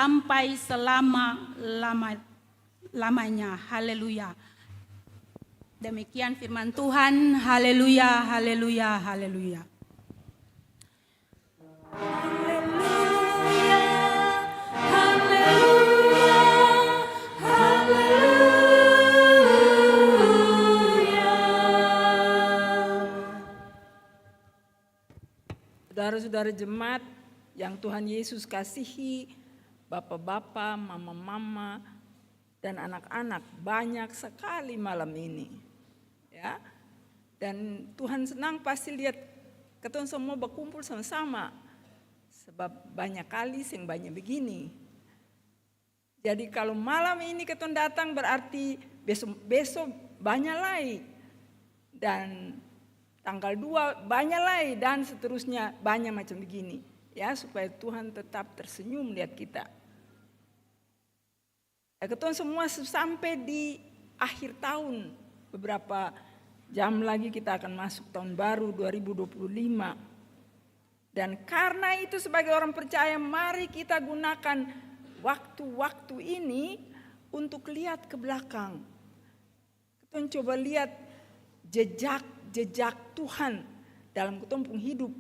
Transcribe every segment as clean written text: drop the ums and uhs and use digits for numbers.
sampai selama-lamanya. Haleluya. Demikian firman Tuhan. Haleluya, haleluya, haleluya. Haleluya, haleluya, haleluya. Saudara-saudara jemaat yang Tuhan Yesus kasihi, bapak-bapak, mama-mama, dan anak-anak, banyak sekali malam ini. Ya, dan Tuhan senang pasti lihat ketemu semua berkumpul sama-sama, sebab banyak kali sing banyak begini. Jadi kalau malam ini ketemu datang berarti besok banyak lagi, dan tanggal 2 banyak lagi, dan seterusnya banyak macam begini. Ya, supaya Tuhan tetap tersenyum lihat kita. Ya, ketemu semua sampai di akhir tahun, beberapa jam lagi kita akan masuk tahun baru 2025. Dan karena itu sebagai orang percaya, mari kita gunakan waktu-waktu ini untuk lihat ke belakang. Kita coba lihat jejak Tuhan dalam ketemu hidup.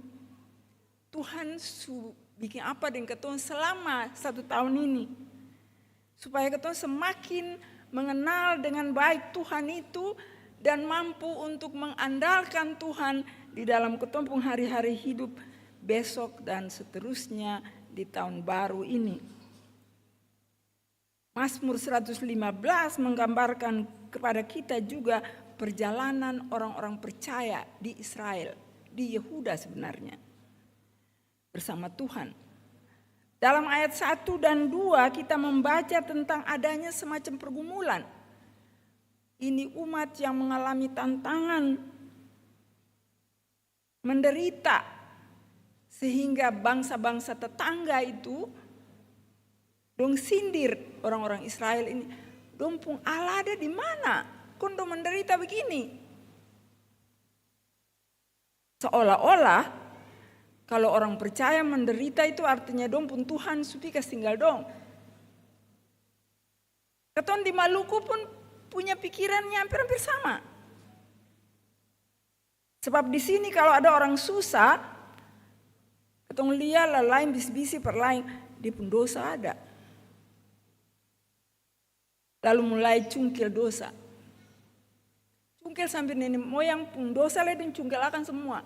Tuhan bikin apa dengan ketemu selama 1 tahun ini. Supaya ketemu semakin mengenal dengan baik Tuhan itu, dan mampu untuk mengandalkan Tuhan di dalam ketemu hari-hari hidup besok dan seterusnya di tahun baru ini. Mazmur 115 menggambarkan kepada kita juga perjalanan orang-orang percaya di Israel, di Yehuda sebenarnya, bersama Tuhan. Dalam ayat 1 dan 2 kita membaca tentang adanya semacam pergumulan. Ini umat yang mengalami tantangan, menderita, sehingga bangsa-bangsa tetangga itu dong sindir orang-orang Israel ini. Dong pun Allah ada di mana? Kon dong menderita begini. Seolah-olah kalau orang percaya menderita itu artinya dong pun Tuhan supikas tinggal dong. Keton di Maluku pun punya pikirannya hampir-hampir sama. Sebab di sini kalau ada orang susah, ketong lihat lain bisi-bisi per lain, dia pun dosa ada. Lalu mulai cungkil dosa. Cungkil sampai nenek moyang pun dosa lah, dan cungkil akan semua.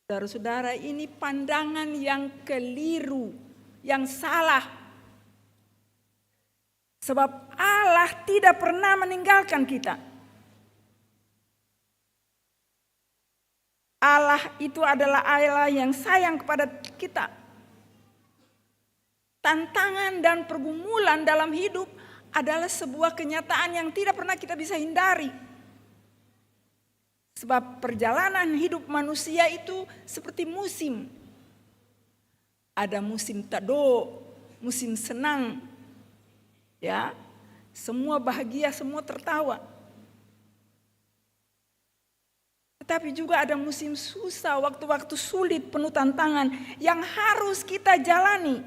Saudara-saudara, ini pandangan yang keliru, yang salah. Sebab Allah tidak pernah meninggalkan kita. Allah itu adalah Allah yang sayang kepada kita. Tantangan dan pergumulan dalam hidup adalah sebuah kenyataan yang tidak pernah kita bisa hindari. Sebab perjalanan hidup manusia itu seperti musim. Ada musim tado, musim senang. Ya, semua bahagia, semua tertawa. Tetapi juga ada musim susah, waktu-waktu sulit, penuh tantangan yang harus kita jalani.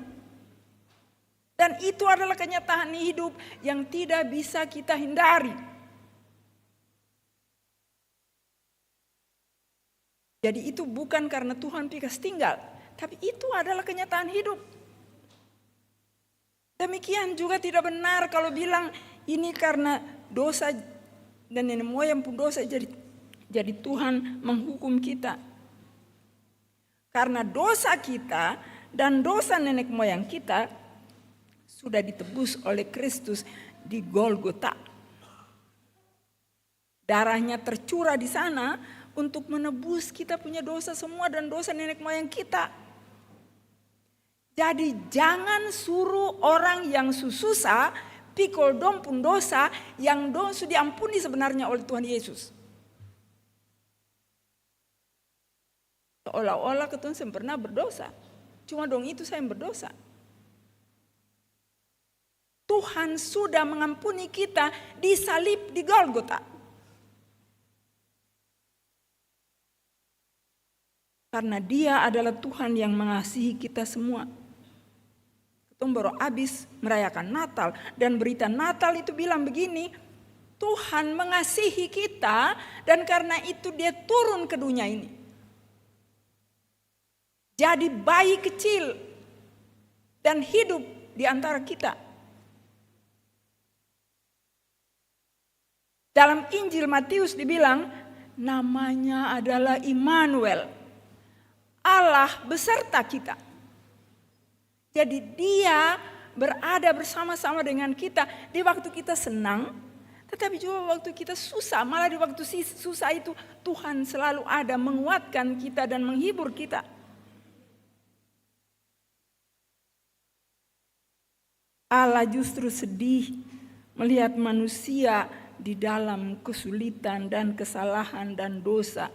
Dan itu adalah kenyataan hidup yang tidak bisa kita hindari. Jadi itu bukan karena Tuhan pikas tinggal, tapi itu adalah kenyataan hidup. Demikian juga tidak benar kalau bilang ini karena dosa dan nenek moyang pun dosa jadi Tuhan menghukum kita. Karena dosa kita dan dosa nenek moyang kita sudah ditebus oleh Kristus di Golgota. Darahnya tercurah di sana untuk menebus kita punya dosa semua dan dosa nenek moyang kita. Jadi jangan suruh orang yang susah pikul dong pun dosa yang dong sudah diampuni sebenarnya oleh Tuhan Yesus. Seolah-olah ketun saya pernah berdosa. Cuma dong itu saya yang berdosa. Tuhan sudah mengampuni kita di salib di Golgota. Karena Dia adalah Tuhan yang mengasihi kita semua. Kita baru habis merayakan Natal, dan berita Natal itu bilang begini, Tuhan mengasihi kita dan karena itu Dia turun ke dunia ini. Jadi bayi kecil dan hidup di antara kita. Dalam Injil Matius dibilang namanya adalah Immanuel, Allah beserta kita. Jadi Dia berada bersama-sama dengan kita di waktu kita senang, tetapi juga waktu kita susah. Malah di waktu susah itu Tuhan selalu ada menguatkan kita dan menghibur kita. Allah justru sedih melihat manusia di dalam kesulitan dan kesalahan dan dosa.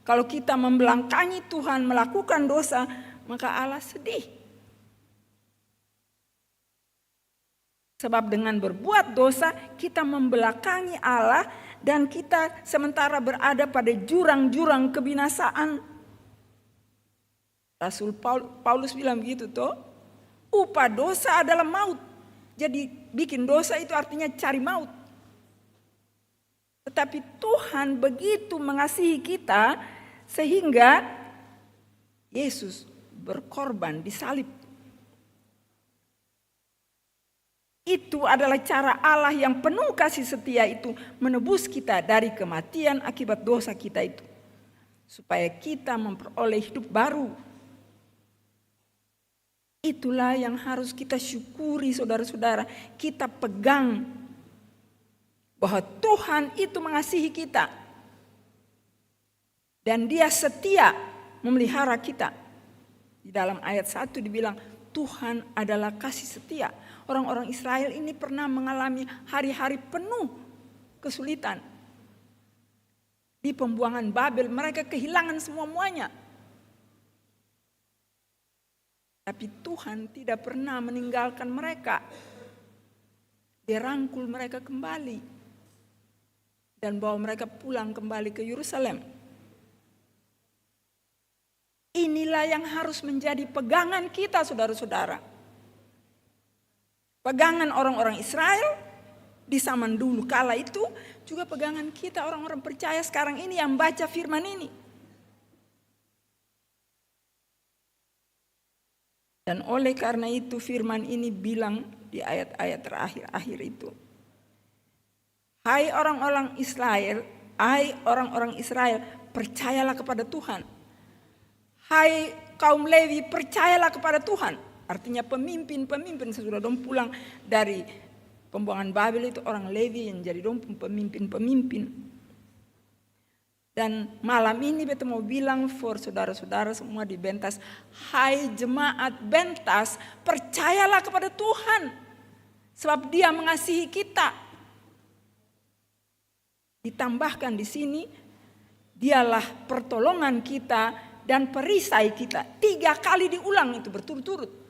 Kalau kita membelakangi Tuhan melakukan dosa, maka Allah sedih. Sebab dengan berbuat dosa, kita membelakangi Allah dan kita sementara berada pada jurang-jurang kebinasaan. Rasul Paulus bilang begitu toh, upah dosa adalah maut. Jadi bikin dosa itu artinya cari maut. Tetapi Tuhan begitu mengasihi kita sehingga Yesus berkorban disalib. Itu adalah cara Allah yang penuh kasih setia itu menebus kita dari kematian akibat dosa kita itu. Supaya kita memperoleh hidup baru. Itulah yang harus kita syukuri saudara-saudara. Kita pegang bahwa Tuhan itu mengasihi kita. Dan Dia setia memelihara kita. Di dalam ayat 1 dibilang Tuhan adalah kasih setia. Orang-orang Israel ini pernah mengalami hari-hari penuh kesulitan. Di pembuangan Babel mereka kehilangan semuanya. Tapi Tuhan tidak pernah meninggalkan mereka. Dia rangkul mereka kembali. Dan bawa mereka pulang kembali ke Yerusalem. Inilah yang harus menjadi pegangan kita saudara-saudara. Pegangan orang-orang Israel di zaman dulu kala itu juga pegangan kita orang-orang percaya sekarang ini yang baca firman ini. Dan oleh karena itu firman ini bilang di ayat-ayat terakhir itu. Hai orang-orang Israel, percayalah kepada Tuhan. Hai kaum Lewi, percayalah kepada Tuhan. Artinya pemimpin-pemimpin sesudah dong pulang dari pembuangan Babel itu orang Lewi yang jadi dong pemimpin-pemimpin. Dan malam ini beta mau bilang for saudara-saudara semua di Bentas, hai jemaat Bentas, percayalah kepada Tuhan. Sebab Dia mengasihi kita. Ditambahkan di sini, Dialah pertolongan kita dan perisai kita. 3 kali diulang itu berturut-turut.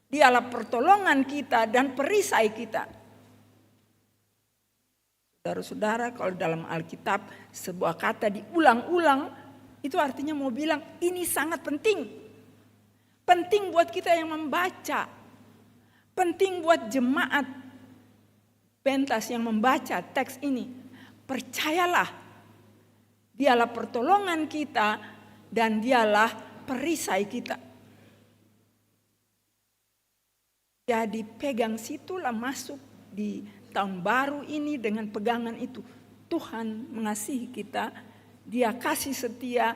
Dialah pertolongan kita dan perisai kita. Saudara-saudara, kalau dalam Alkitab sebuah kata diulang-ulang, itu artinya mau bilang ini sangat penting. Penting buat kita yang membaca. Penting buat jemaat Bentas yang membaca teks ini. Percayalah, Dialah pertolongan kita dan Dialah perisai kita. Jadi pegang situlah masuk di tahun baru ini dengan pegangan itu. Tuhan mengasihi kita, Dia kasih setia,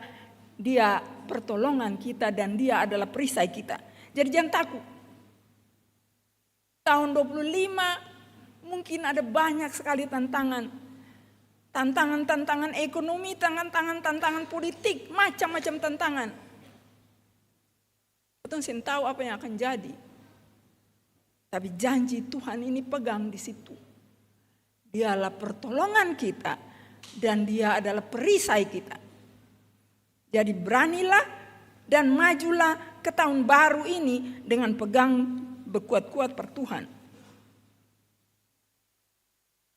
Dia pertolongan kita dan Dia adalah perisai kita. Jadi jangan takut. Tahun 25 mungkin ada banyak sekali tantangan. Tantangan ekonomi, tantangan politik, macam-macam tantangan. Kita tidak tahu apa yang akan jadi. Tapi janji Tuhan ini pegang di situ. Dialah pertolongan kita dan Dia adalah perisai kita. Jadi beranilah dan majulah ke tahun baru ini dengan pegang berkuat-kuat per Tuhan.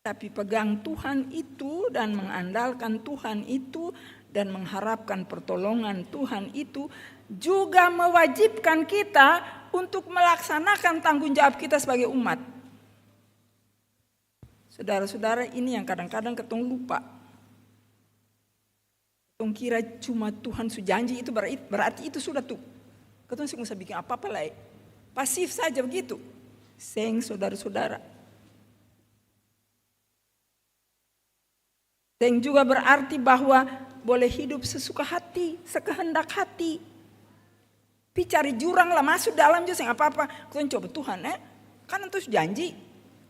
Tapi pegang Tuhan itu dan mengandalkan Tuhan itu dan mengharapkan pertolongan Tuhan itu juga mewajibkan kita untuk melaksanakan tanggung jawab kita sebagai umat. Saudara-saudara, ini yang kadang-kadang ketong lupa. Ketong kira cuma Tuhan sujanji itu berarti itu sudah tuh. Ketong sih usah bikin apa-apa lah. Pasif saja begitu. Seng, saudara-saudara. Seng juga berarti bahwa boleh hidup sesuka hati, sekehendak hati. Pi cari jurang lah, masuk dalam juga seng apa-apa. Ketong coba Tuhan, kan itu janji.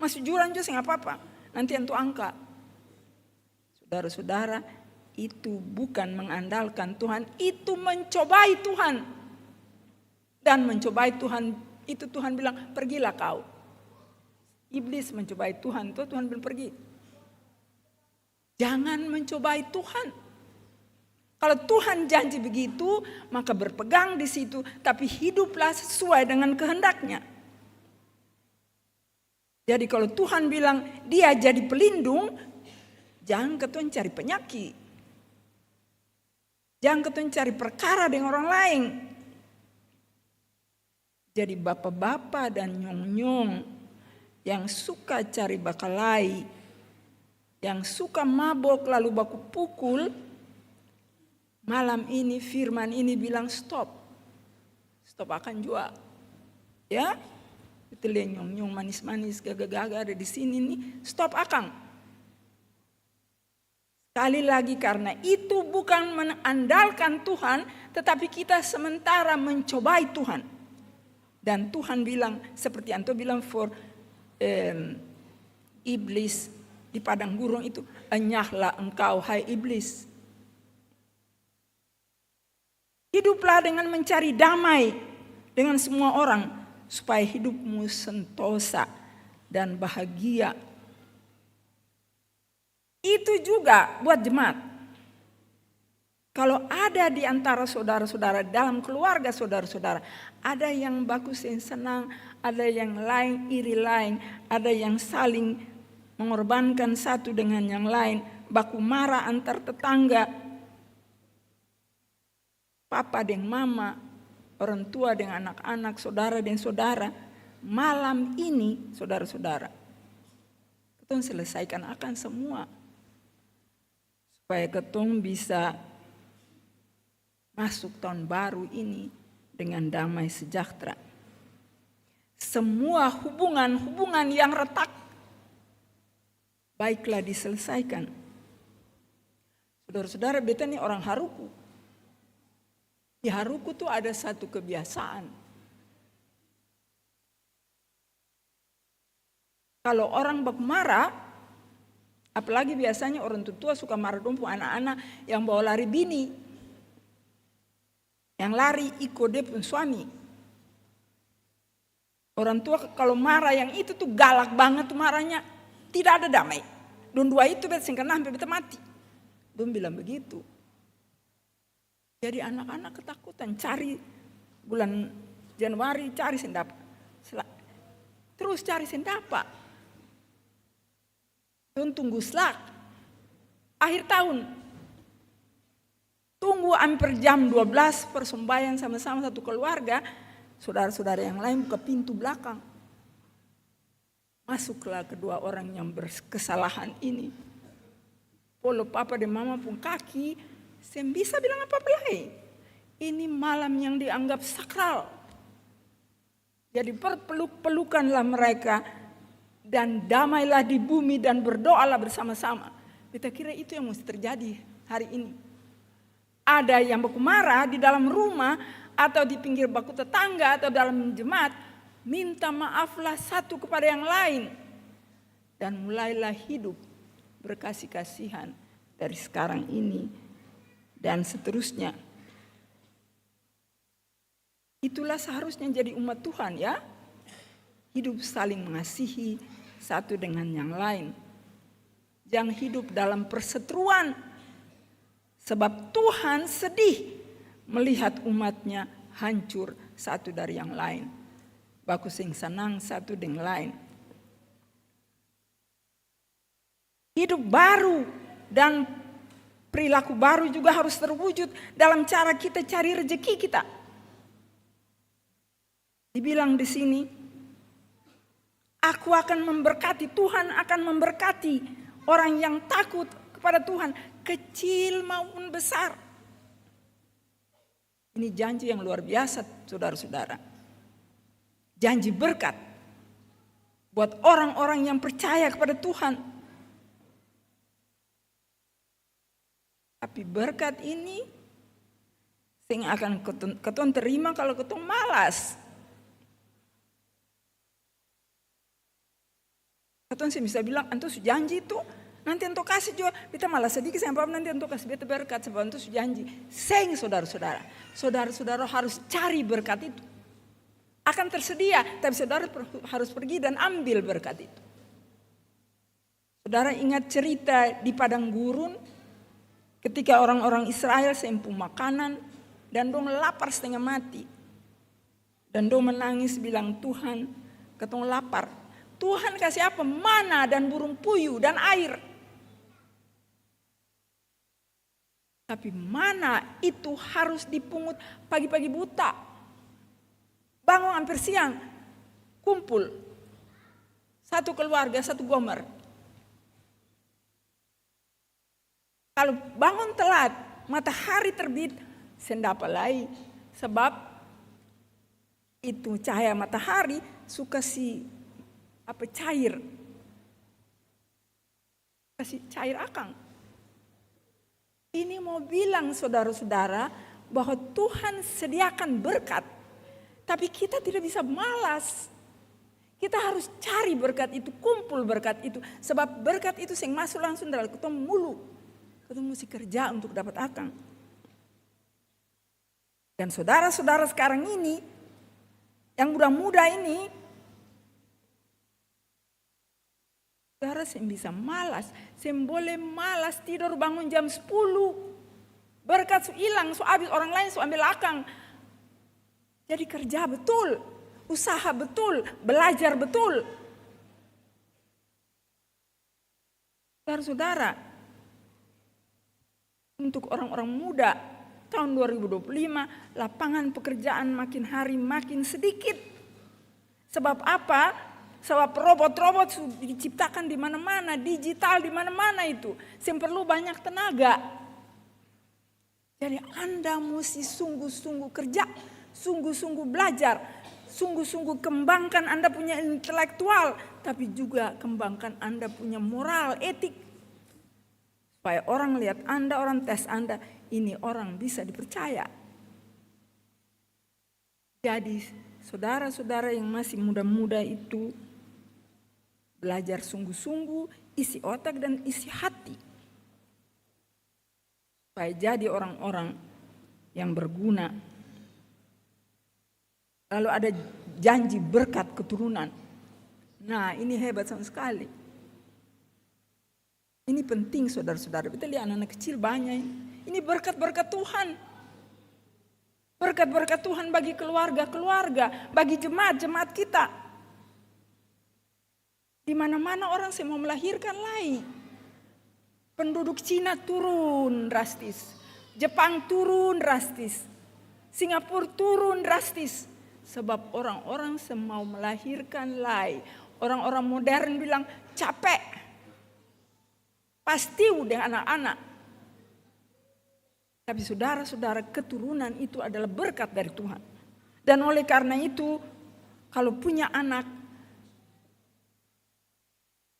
Masuk jurang juga seng apa-apa. Nanti yang itu angka. Saudara-saudara, itu bukan mengandalkan Tuhan, itu mencobai Tuhan. Dan mencobai Tuhan, itu Tuhan bilang, pergilah kau. Iblis mencobai Tuhan, itu Tuhan bilang pergi. Jangan mencobai Tuhan. Kalau Tuhan janji begitu, maka berpegang di situ, tapi hiduplah sesuai dengan kehendaknya. Jadi kalau Tuhan bilang dia jadi pelindung, jangan ketun cari penyakit. Jangan ketun cari perkara dengan orang lain. Jadi bapak-bapak dan nyong-nyong yang suka cari bakalai, yang suka mabok lalu baku pukul, malam ini firman ini bilang stop. Stop akan juga. Ya? Itu lihat nyong-nyong manis-manis gagah-gagah ada di sini nih. Stop akang. Sekali lagi karena itu bukan mengandalkan Tuhan, tetapi kita sementara mencobai Tuhan. Dan Tuhan bilang seperti Anto bilang for iblis di padang gurun itu, enyahlah engkau hai iblis. Hiduplah dengan mencari damai dengan semua orang supaya hidupmu sentosa dan bahagia. Itu juga buat jemaat. Kalau ada di antara saudara-saudara, dalam keluarga saudara-saudara, ada yang bagus yang senang, ada yang lain iri lain, ada yang saling mengorbankan satu dengan yang lain, baku marah antar tetangga, papa dengan mama, orang tua dengan anak-anak, saudara dengan saudara. Malam ini saudara-saudara, ketong selesaikan akan semua. Supaya ketong bisa masuk tahun baru ini dengan damai sejahtera. Semua hubungan-hubungan yang retak baiklah diselesaikan. Saudara-saudara, beta ini orang Haruku. Di Haruku tuh ada satu kebiasaan. Kalau orang marah, apalagi biasanya orang tua suka marah dompu anak-anak yang bawa lari bini. Yang lari ikut dia pun suami. Orang tua kalau marah yang itu tuh galak banget tuh marahnya. Tidak ada damai. Dan dua itu beta singkana sampai beta mati. Dong bilang begitu. Jadi anak-anak ketakutan cari bulan Januari cari sendapa. Terus cari sendapa. Don tunggu selak. Akhir tahun. Tunggu hampir jam 12 persembahyang sama-sama satu keluarga. Saudara-saudara yang lain buka pintu belakang. Masuklah kedua orang yang berkesalahan ini. Polo papa dan mama pun kaki. Saya bisa bilang apa-apa lagi. Ini malam yang dianggap sakral. Jadi berpeluk-pelukanlah mereka. Dan damailah di bumi dan berdoalah bersama-sama. Kita kira itu yang mesti terjadi hari ini. Ada yang baku marah di dalam rumah atau di pinggir baku tetangga atau dalam jemaat, minta maaflah satu kepada yang lain dan mulailah hidup berkasih-kasihan dari sekarang ini dan seterusnya. Itulah seharusnya jadi umat Tuhan ya. Hidup saling mengasihi satu dengan yang lain. Jangan hidup dalam perseteruan. Sebab Tuhan sedih melihat umatnya hancur satu dari yang lain. Baku sing senang satu dengan lain. Hidup baru dan Perilaku baru juga harus terwujud dalam cara kita cari rezeki kita. Dibilang di sini, aku akan memberkati, Tuhan akan memberkati orang yang takut kepada Tuhan, kecil maupun besar. Ini janji yang luar biasa, saudara-saudara. Janji berkat buat orang-orang yang percaya kepada Tuhan. Tapi berkat ini sing akan ketong terima kalau ketong malas. Ketong sih bisa bilang, antus janji itu nanti antus kasih juga, kita malas sedikit sampai nanti antus kasih beta berkat sebab antus janji. Sing saudara-saudara, saudara-saudara harus cari berkat itu. Akan tersedia, tapi saudara harus pergi dan ambil berkat itu. Saudara ingat cerita di padang gurun? Ketika orang-orang Israel sempung makanan dan dong lapar setengah mati. Dan dong menangis bilang, Tuhan, ketong lapar. Tuhan kasih apa? Mana dan burung puyuh dan air. Tapi mana itu harus dipungut pagi-pagi buta. Bangun hampir siang, kumpul. Satu keluarga, satu gomer. Kalau bangun telat, matahari terbit, sendapa lagi. Sebab itu cahaya matahari suka cair. Kasih cair akang. Ini mau bilang saudara-saudara bahwa Tuhan sediakan berkat. Tapi kita tidak bisa malas. Kita harus cari berkat itu, kumpul berkat itu. Sebab berkat itu yang masuk langsung dalam ketemu mulu. Ketemu mesti kerja untuk dapat akang. Dan saudara-saudara sekarang ini, yang muda-muda ini, saudara yang bisa malas, yang boleh malas tidur bangun jam 10. Berkat hilang, habis orang lain ambil akang. Jadi kerja betul, usaha betul, belajar betul. Saudara-saudara, untuk orang-orang muda tahun 2025 lapangan pekerjaan makin hari makin sedikit. Sebab apa? Sebab robot-robot sudah diciptakan di mana-mana, digital di mana-mana itu. Yang perlu banyak tenaga. Jadi Anda mesti sungguh-sungguh kerja, sungguh-sungguh belajar, sungguh-sungguh kembangkan Anda punya intelektual, tapi juga kembangkan Anda punya moral, etik. Supaya orang lihat Anda, orang tes Anda, ini orang bisa dipercaya. Jadi saudara-saudara yang masih muda-muda itu, belajar sungguh-sungguh, isi otak dan isi hati. Supaya jadi orang-orang yang berguna. Lalu ada janji berkat keturunan. Nah ini hebat sama sekali. Ini penting saudara-saudara. Kita lihat anak-anak kecil banyak. Ini berkat-berkat Tuhan. Berkat-berkat Tuhan bagi keluarga-keluarga, bagi jemaat-jemaat kita. Di mana-mana orang mau melahirkan lagi. Penduduk Cina turun drastis. Jepang turun drastis. Singapura turun drastis. Sebab orang-orang mau melahirkan lagi. Orang-orang modern bilang capek. Pasti udah anak-anak. Tapi saudara-saudara, keturunan itu adalah berkat dari Tuhan. Dan oleh karena itu, kalau punya anak,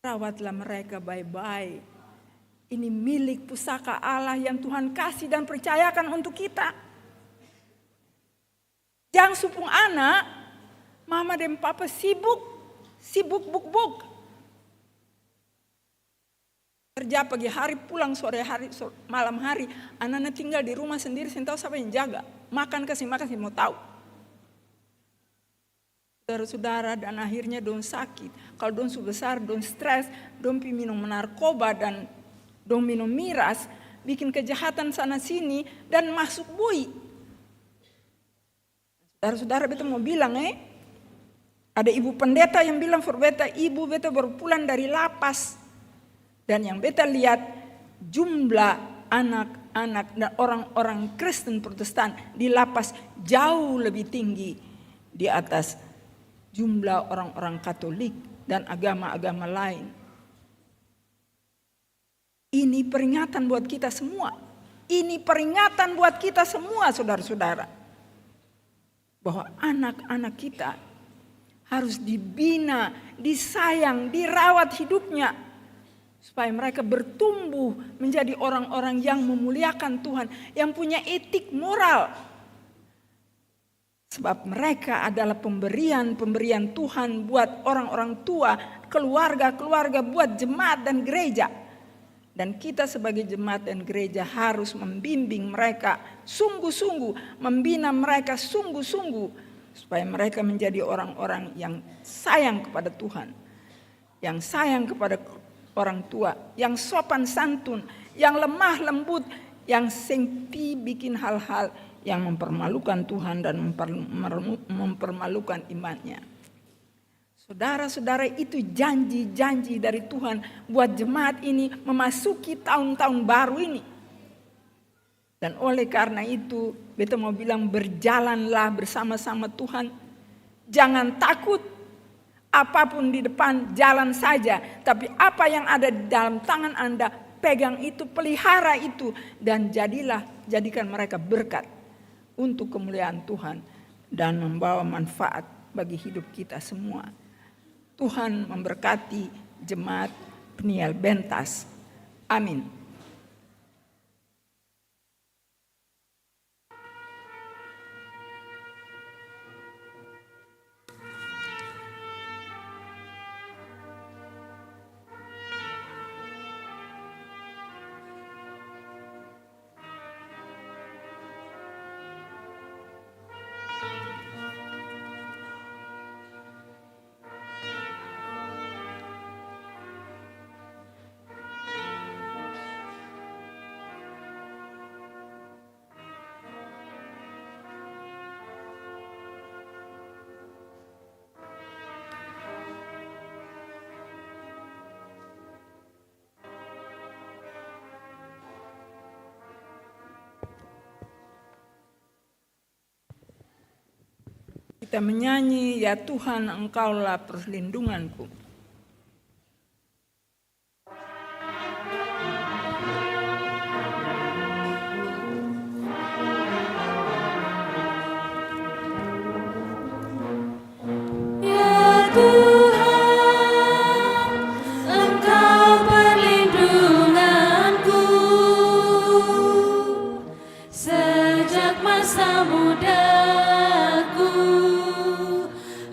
rawatlah mereka baik-baik. Ini milik pusaka Allah yang Tuhan kasih dan percayakan untuk kita. Jangan supung anak, mama dan papa sibuk buk-buk. Kerja pagi hari, pulang sore hari, malam hari. Anak-anak tinggal di rumah sendiri, saya tahu siapa yang jaga. Makan kasih makan, saya mau tahu. Saudara-saudara, dan akhirnya dong sakit. Kalau dong sudah besar, dong stres, dong minum narkoba dan dong minum miras, bikin kejahatan sana sini dan masuk bui. Saudara-saudara, beta mau bilang ada ibu pendeta yang bilang for beta, ibu beta baru pulang dari lapas. Dan yang beta lihat jumlah anak-anak dan orang-orang Kristen Protestan di lapas jauh lebih tinggi di atas jumlah orang-orang Katolik dan agama-agama lain. Ini peringatan buat kita semua. Ini peringatan buat kita semua, saudara-saudara. Bahwa anak-anak kita harus dibina, disayang, dirawat hidupnya. Supaya mereka bertumbuh menjadi orang-orang yang memuliakan Tuhan. Yang punya etik moral. Sebab mereka adalah pemberian Tuhan buat orang-orang tua, keluarga-keluarga, buat jemaat dan gereja. Dan kita sebagai jemaat dan gereja harus membimbing mereka sungguh-sungguh, membina mereka sungguh-sungguh, supaya mereka menjadi orang-orang yang sayang kepada Tuhan, yang sayang kepada orang tua, yang sopan santun, yang lemah lembut, yang sengti bikin hal-hal yang mempermalukan Tuhan dan mempermalukan imannya. Saudara-saudara, itu janji-janji dari Tuhan buat jemaat ini memasuki tahun-tahun baru ini. Dan oleh karena itu, beta mau bilang berjalanlah bersama-sama Tuhan. Jangan takut, apapun di depan jalan saja. Tapi apa yang ada di dalam tangan Anda, pegang itu, pelihara itu. Dan jadikan mereka berkat untuk kemuliaan Tuhan. Dan membawa manfaat bagi hidup kita semua. Tuhan memberkati jemaat Peniel Bentas. Amin. Kita menyanyi, ya Tuhan Engkaulah perlindunganku. Ya Tuhan, Engkau perlindunganku sejak masa mudaku.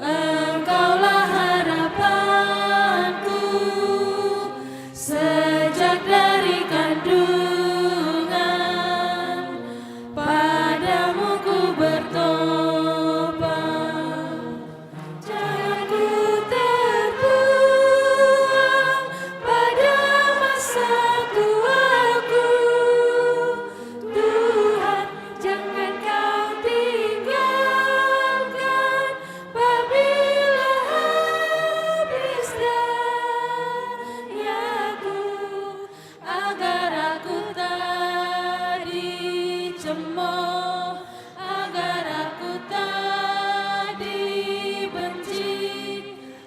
Engkaulah harapanku sejak dari kandungan. Padamu ku bertobat. Jangan ku terbuang pada masa tuaku. Tuhan, jangan kau tinggalkan apabila habis dayaku, agar aku tak dicemooh, agar aku tak dibenci,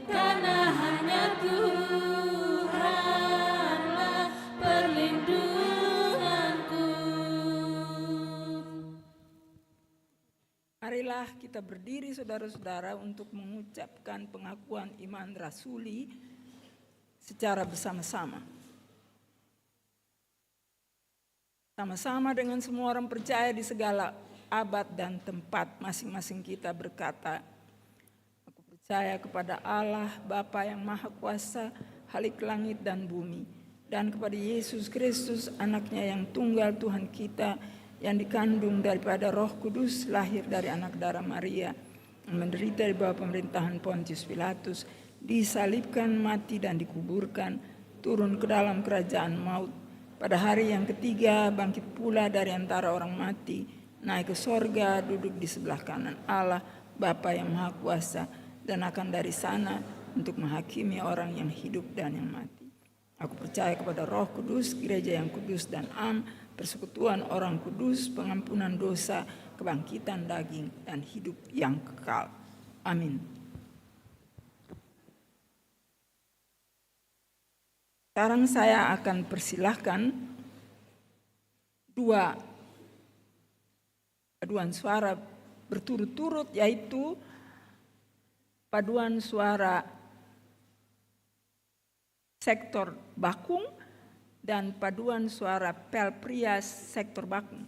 karena hanya Tuhanlah perlindunganku. Marilah kita berdiri saudara-saudara untuk mengucapkan pengakuan iman rasuli secara bersama-sama. Sama-sama dengan semua orang percaya di segala abad dan tempat, masing-masing kita berkata, aku percaya kepada Allah Bapa yang Maha Kuasa, Khalik langit dan bumi, dan kepada Yesus Kristus anaknya yang tunggal Tuhan kita, yang dikandung daripada Roh Kudus, lahir dari anak darah Maria, menderita di bawah pemerintahan Pontius Pilatus, disalibkan, mati dan dikuburkan, turun ke dalam kerajaan maut. Pada hari yang ketiga bangkit pula dari antara orang mati, naik ke sorga, duduk di sebelah kanan Allah Bapa yang Maha Kuasa, dan akan dari sana untuk menghakimi orang yang hidup dan yang mati. Aku percaya kepada Roh Kudus, gereja yang kudus dan am, persekutuan orang kudus, pengampunan dosa, kebangkitan daging, dan hidup yang kekal. Amin. Sekarang saya akan persilahkan dua paduan suara berturut-turut, yaitu paduan suara sektor Bakung dan paduan suara Pelprias sektor Bakung.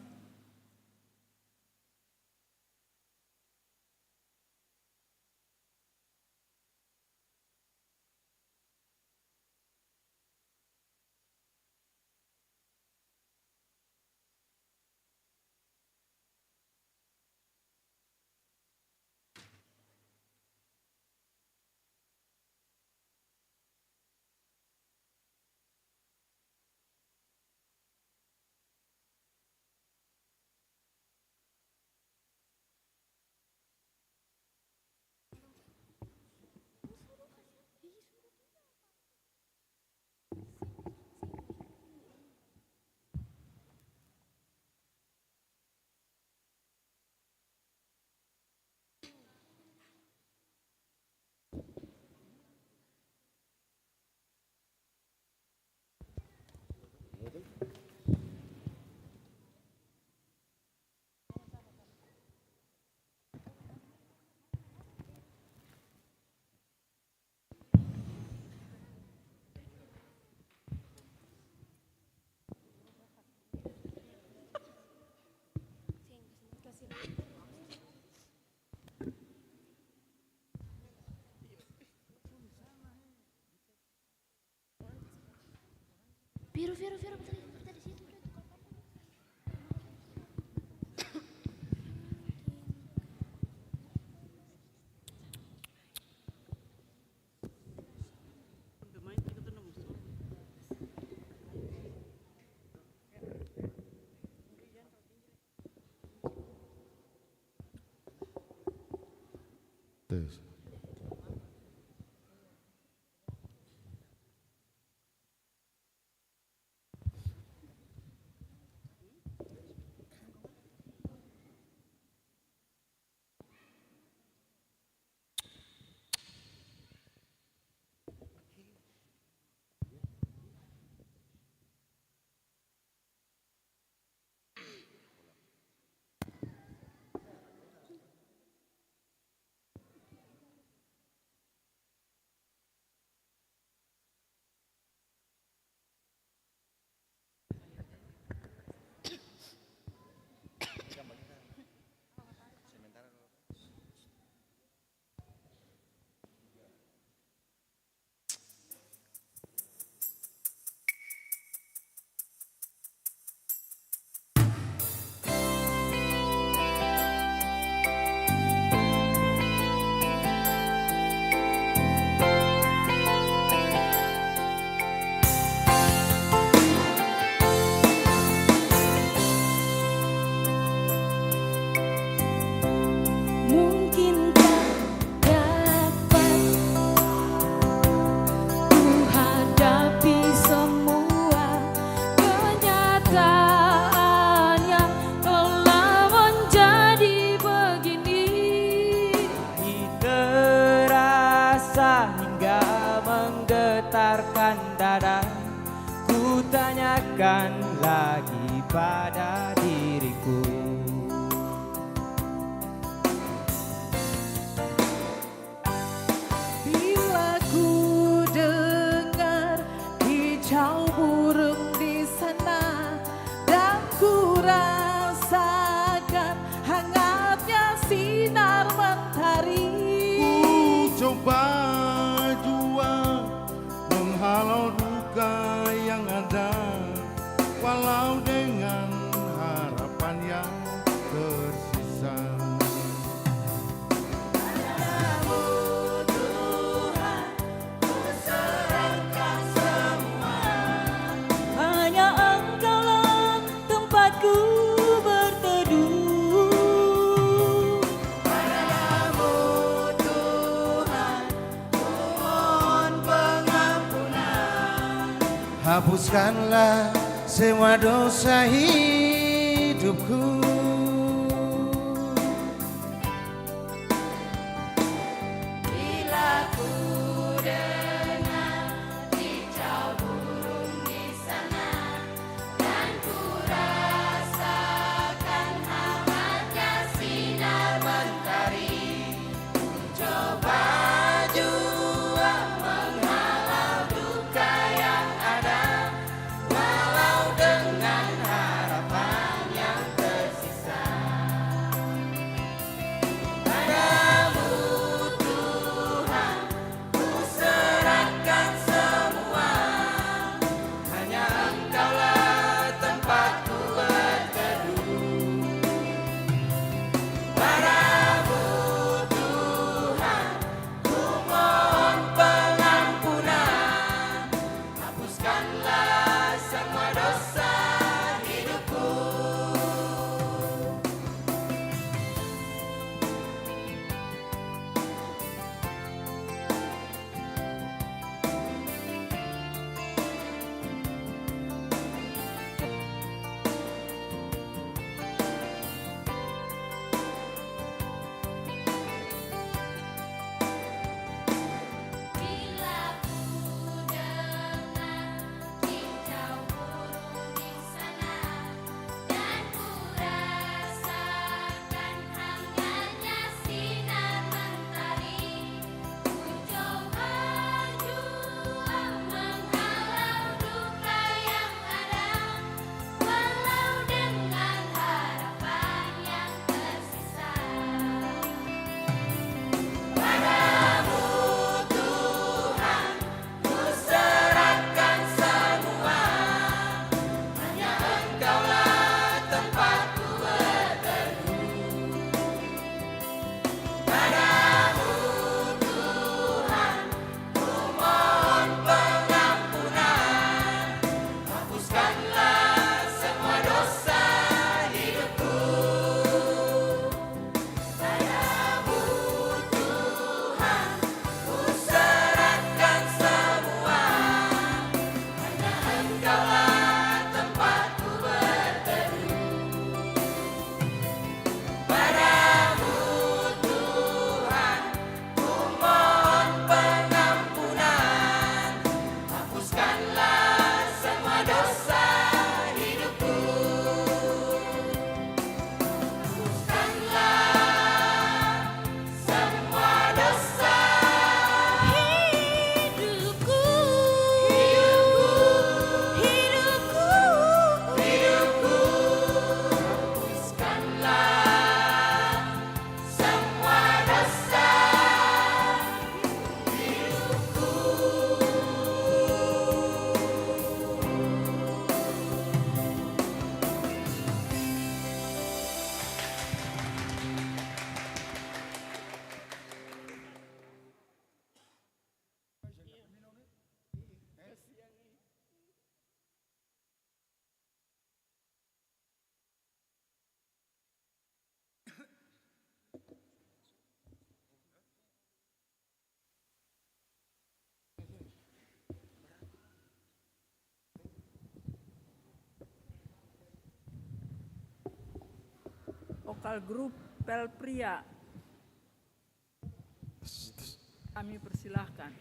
Biru betul di situ. Tes. menggetarkan dada. Ku tanyakan lagi pada diriku, bila ku dengar hijau burung di sana dan ku rasakan hangatnya sinar mentari. Ku coba jua menghalau duka yang ada, walau dengan harapan yang tersisa. Hanya Engkaulah tempatku berteduh. Padamu Tuhan, ku mohon pengampunan. Hapuskanlah semua dosa hidupku. Bila ku dengar kicau burung di sana dan ku rasakan hangatnya sinar mentari, ku coba jua menghalau duka yang ada, walau dengan harapan yang tersisa. Padamu Tuhan, ku serahkan semua, hanya Engkaulah tempatku berteduh. Padamu Tuhan, ku mohon pengampunan, hapuskanlah semua dosa hidupku. Bila ku dengar kicau burung di sana dan ku rasakan hangatnya sinar mentari, ku coba jua menghalau duka yang ada, walau dengan harapan yang tersisa. Padamu Tuhan, ku serahkan semua, hanya Engkaulah tempatku berteduh. Padamu Tuhan, ku mohon pengampunan, hapuskanlah semua dosa hidupku. Padamu Tuhan, ku serahkan semua, hanya Engkaulah tempatku berteduh. Padamu Tuhan, ku mohon pengampunan, hapuskanlah semua dosa hidupku. Hapuskanlah semua dosa hidupku. Hapuskanlah semua dosa Vokal grup Pelpria. Kami persilahkan.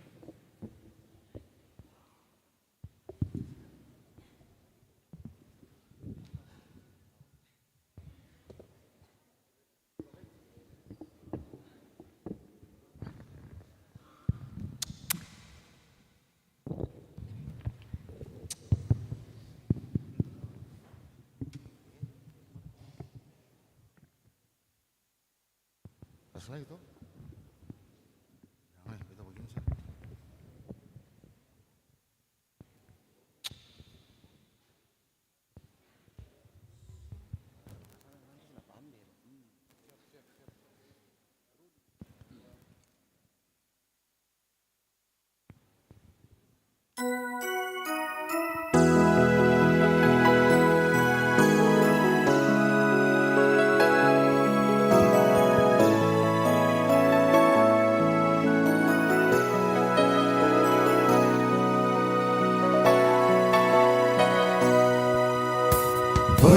Selesai itu. Jangan kita begini sih.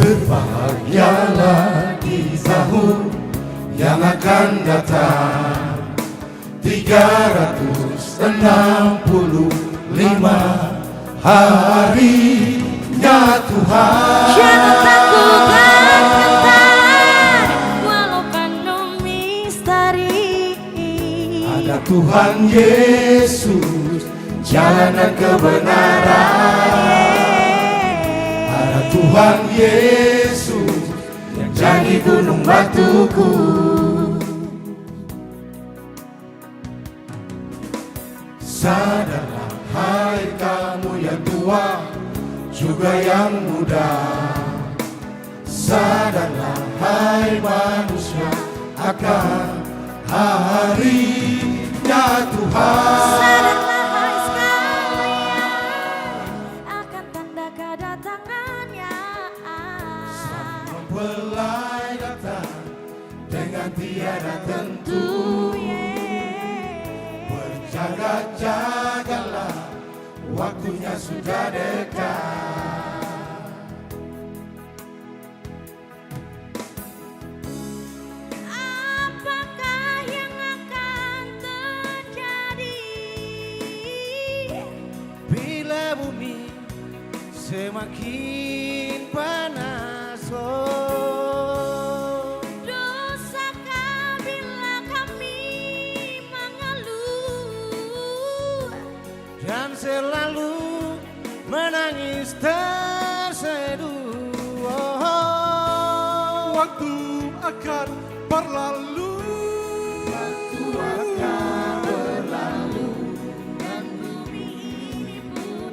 Berbahagialah di tahun yang akan datang, 365 harinya Tuhan. Jangan takut kata, walau penuh misteri. Ada Tuhan Yesus, jalan dan kebenaran. Ada Tuhan Yesus yang jadi gunung batuku. Sadarlah hai kamu yang tua, juga yang muda. Sadarlah hai manusia, akan harinya Tuhan. Sadarlah hai sekalian, akan tanda kedatangannya. Mempelai datang dengan tiada tentu. Berjaga-jagalah, waktunya sudah dekat. Apakah yang akan terjadi Bila bumi semakin panas, dosakah bila kami mengeluh dan selalu menangis terseduh. Waktu akan berlalu, waktu akan berlalu, dan bumi ini pun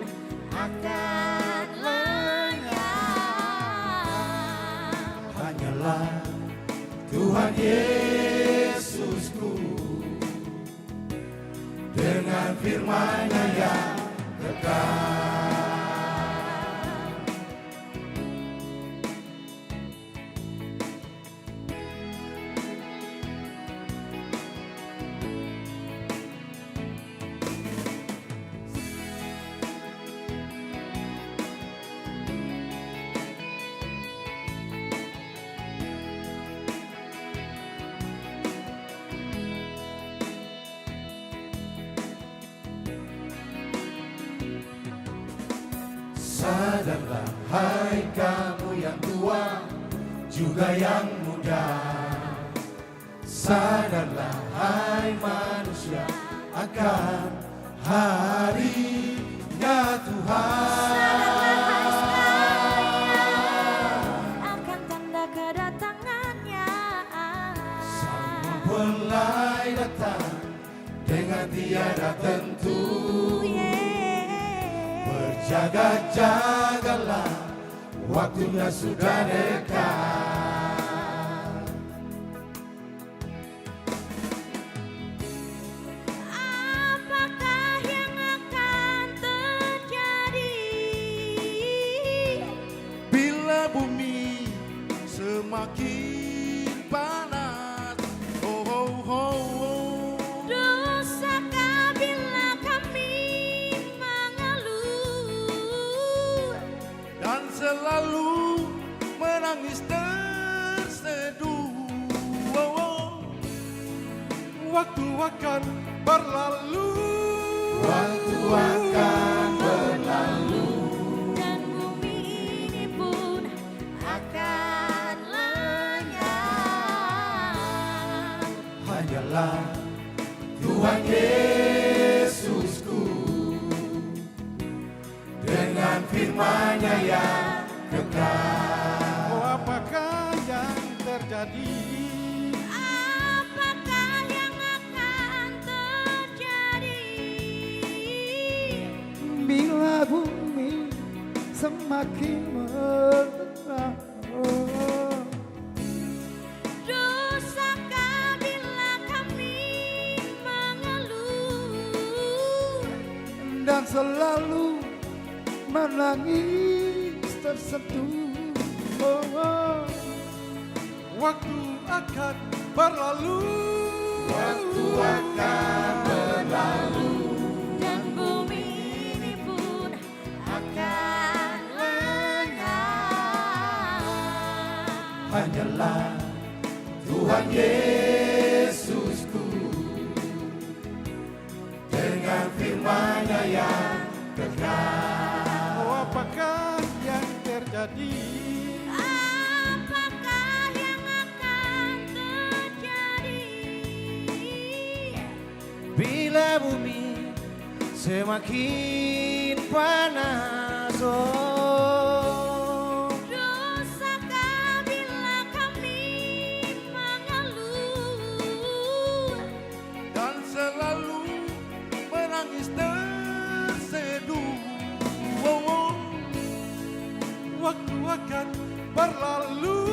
akan lenyap. hanyalah Tuhan Yesusku dengan firman-Nya yang kekal. Sadarlah hai kamu yang tua, juga yang muda. Sadarlah hai manusia, akan harinya Tuhan. Akan tanda kedatangannya. Sang mempelai datang dengan tiada tentu. Berjaga-jagalah, waktunya sudah dekat. Apakah yang akan terjadi Bila bumi semakin panas, oh, oh, oh, oh. dosakah bila kami mengeluh Dan selalu menangis terseduh. Oh, oh. Waktu akan berlalu, waktu akan berlalu, dan bumi ini pun akan lenyap. hanyalah Tuhan Yesusku dengan firman-Nya yang kekal. Oh, apakah yang terjadi Apakah yang akan terjadi bila bumi semakin melekat? dosakah bila kami mengeluh Dan selalu menangis terseduh. Oh, oh. waktu akan berlalu, waktu akan berlalu, dan bumi ini pun akan lenyap. Oh, apakah yang terjadi? Apakah yang akan terjadi Bila bumi semakin panas, oh, dosakah bila kami mengeluh dan selalu menangis terseduh. Waktu akan berlalu.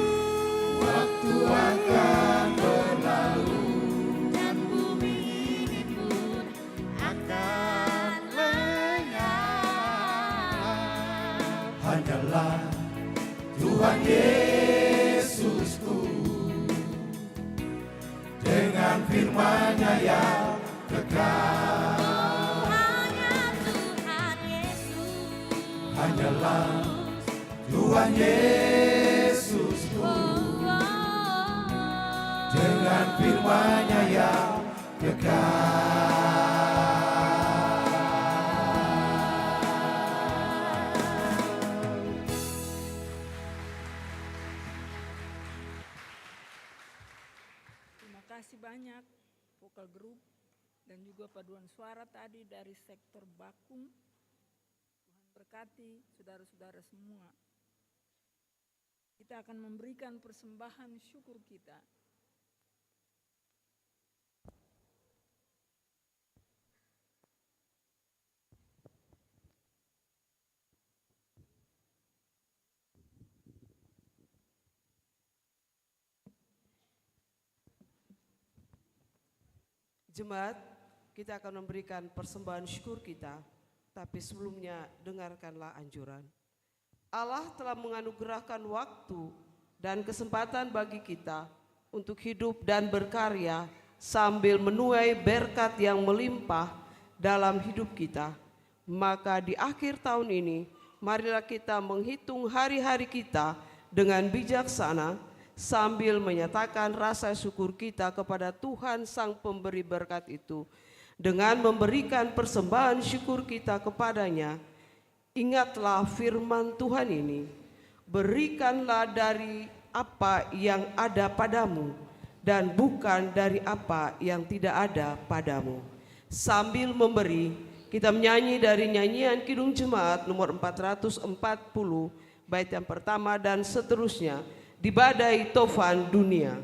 Waktu akan berlalu dan bumi ini pun akan lenyap. hanyalah Tuhan Yesusku, dengan firman-Nya yang kekal. Hanya Tuhan Yesus, Hanyalah Tuhan Yesusku, dengan firman-Nya yang kekal. Terima kasih banyak vokal grup dan juga paduan suara tadi dari sektor Bakung. Tuhan berkati saudara-saudara semua. Kita akan memberikan persembahan syukur kita. Jemaat, kita akan memberikan persembahan syukur kita, tapi sebelumnya dengarkanlah anjuran. Allah telah menganugerahkan waktu dan kesempatan bagi kita untuk hidup dan berkarya sambil menuai berkat yang melimpah dalam hidup kita. Maka di akhir tahun ini, marilah kita menghitung hari-hari kita dengan bijaksana, sambil menyatakan rasa syukur kita kepada Tuhan Sang Pemberi berkat itu. Dengan memberikan persembahan syukur kita kepadanya, ingatlah firman Tuhan ini, berikanlah dari apa yang ada padamu dan bukan dari apa yang tidak ada padamu. Sambil memberi, kita menyanyi dari nyanyian Kidung Jemaat nomor 440, bait yang pertama dan seterusnya, di badai tofan dunia.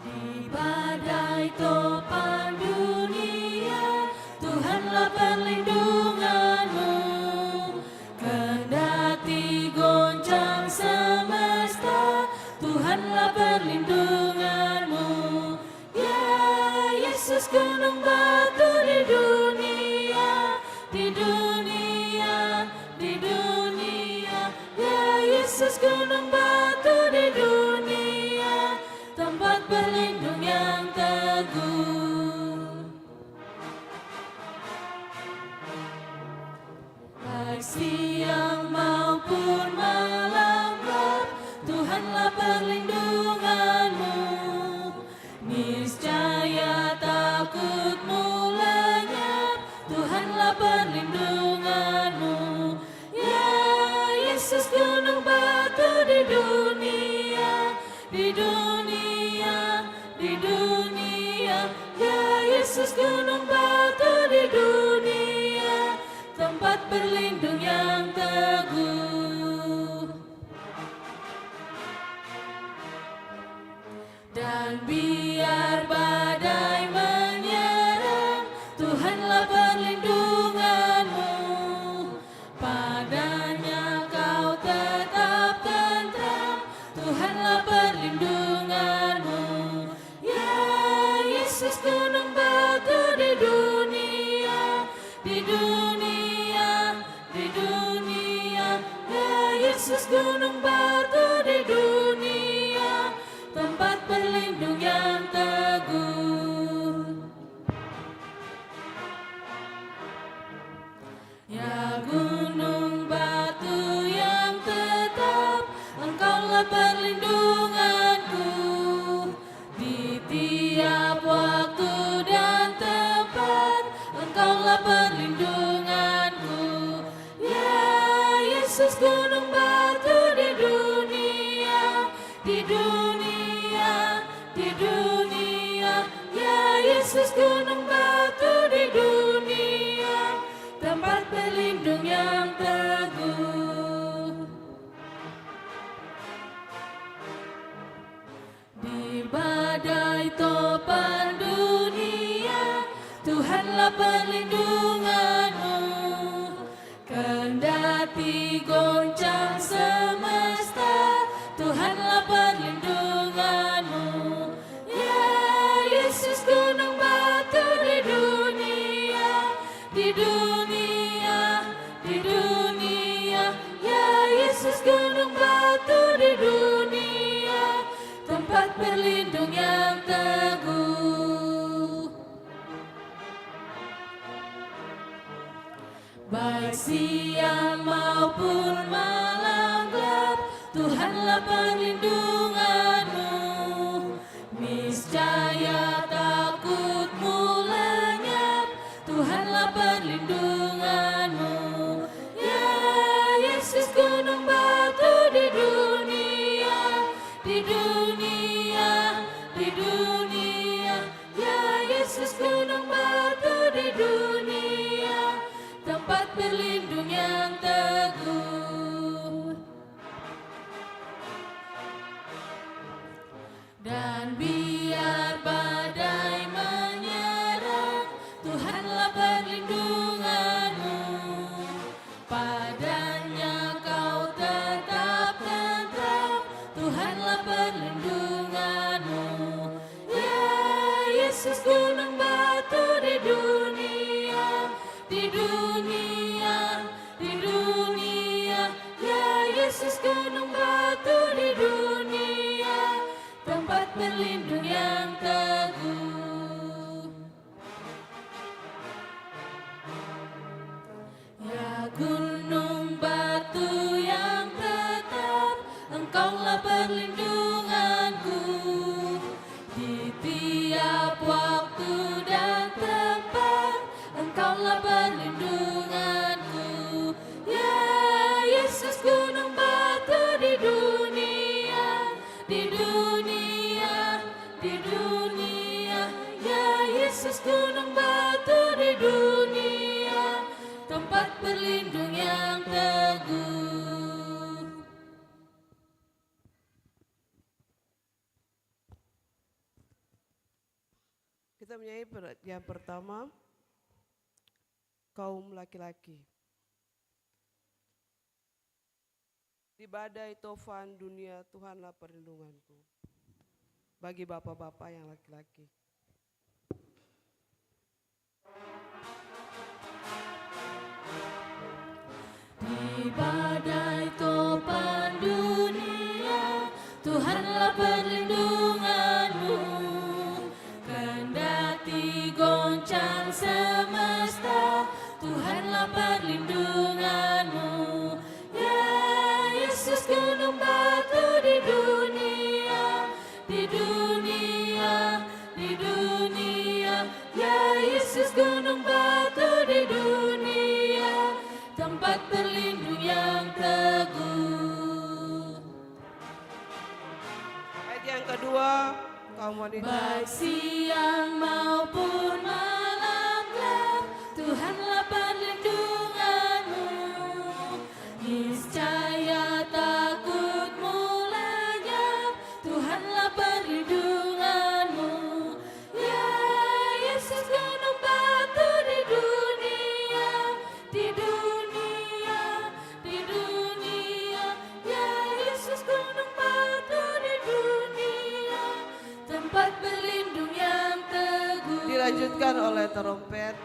Di badai topan dunia, Tuhanlah perlindunganmu. Kendati goncang semesta, Tuhanlah perlindunganmu. Ya Yesus, gunung batu di dunia, di dunia, di dunia. Ya Yesus, gunung batu di dunia, tempat berlindung yang teguh. Baik siang maupun malam gelap, Tuhanlah perlindunganmu. Niscaya takutmu lenyap, Tuhanlah perlindunganmu. Ya Yesus, gunung batu di dunia, di dunia, di dunia. Ya Yesus, gunung batu di dunia, tempat berlindung yang teguh. Dan biar badai menyerang, Tuhanlah perlindunganmu. Padanya kau tetap tentram, Tuhanlah perlindunganmu. Ya Yesus, gunung batu di dunia, di dunia, di dunia. Ya Yesus, gunung batu di dunia, tempat berlindung yang teguh. Ya gunung batu yang tetap, Engkaulah perlindunganku. Di tiap di dunia, di dunia. Ya Yesus gunung batu di dunia, tempat berlindung yang teguh. Di badai topan dunia, Tuhanlah perlindunganmu. Kendati goncang semesta, Tuhanlah perlindunganmu. Ya Yesus gunung batu di dunia, di dunia, di dunia. Ya Yesus gunung batu di dunia, tempat berlindung yang teguh. Baik siang maupun malam gelap, Tuhanlah perlindunganmu. Niscaya takutmu lenyap, Tuhanlah perlindunganmu. Ya Yesus gunung batu di dunia, di dunia, di dunia. Ya Yesus gunung batu di dunia, tempat berlindung yang teguh. Dan biar badai menyerang, Tuhanlah perlindunganmu. Padanya kau tetap tentram, Tuhanlah perlindunganmu. Ya Yesus gunung batu di dunia, di dunia, di dunia. Ya Yesus gunung batu di dunia, tempat berlindung yang teguh. Ya gunung batu yang tetap, Engkaulah perlindunganku. Di tiap waktu dan tempat, Engkaulah perlindunganku. Ya Yesus gunung batu di dunia, di dunia, di dunia. Ya Yesus gunung batu di dunia, tempat berlindung yang teguh. Kita menyanyi yang pertama, kaum laki-laki. Di badai tofan dunia, Tuhanlah perlindunganku. Bagi bapak-bapak yang laki-laki. Di badai topan dunia, Tuhanlah perlindunganmu. Kendati goncang semesta, Tuhanlah perlindunganmu. Ya Yesus gunung batu di dunia, di dunia, di dunia. Ya Yesus gunung batu di dunia, tempat berlindung yang teguh. Ayat yang kedua, kaum wanita. Baik siang maupun malam gelap, Tuhanlah perlindunganmu. Niscaya takutmu lenyap, Tuhanlah perlindunganmu. Ya Yesus gunung batu di dunia, di dunia, di dunia. Ya Yesus gunung batu di dunia, tempat berlindung yang teguh. Dilanjutkan oleh trompet.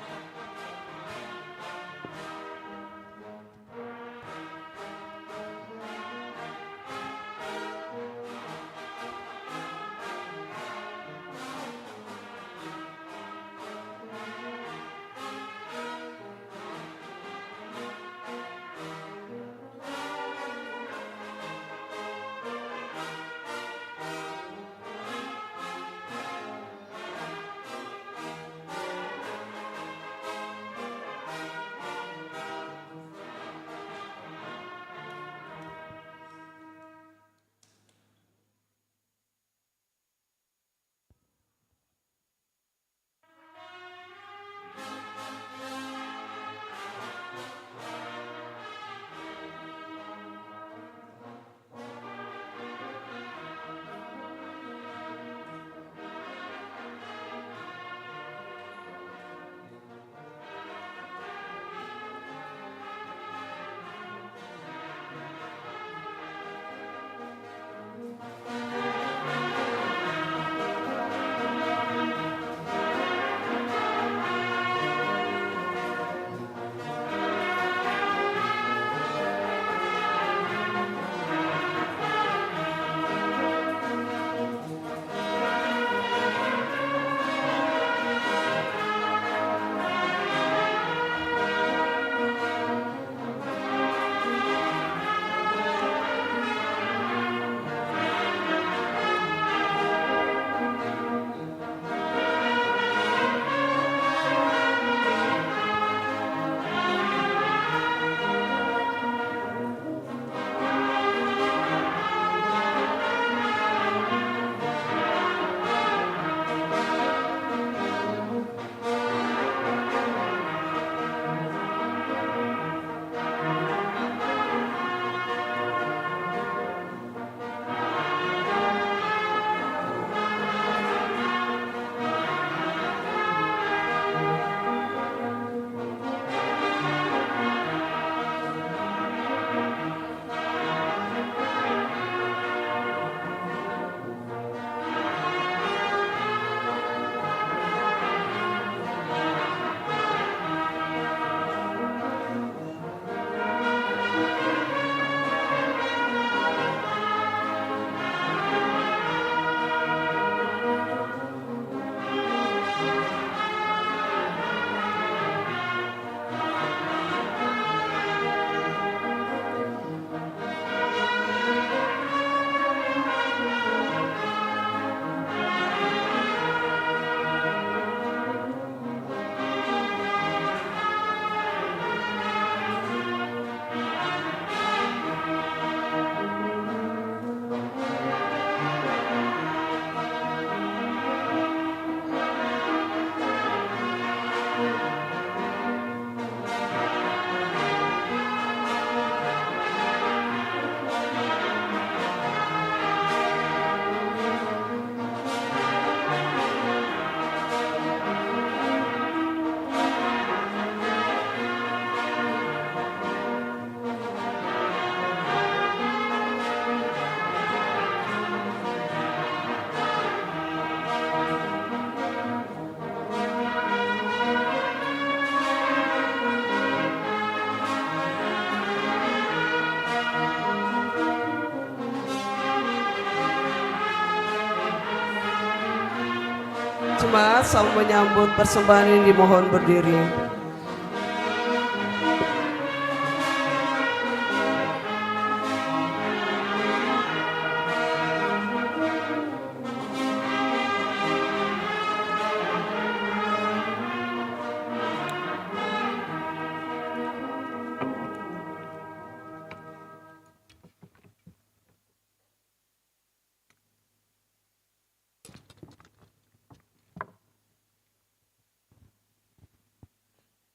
jemaat sama menyambut persembahan ini dimohon berdiri.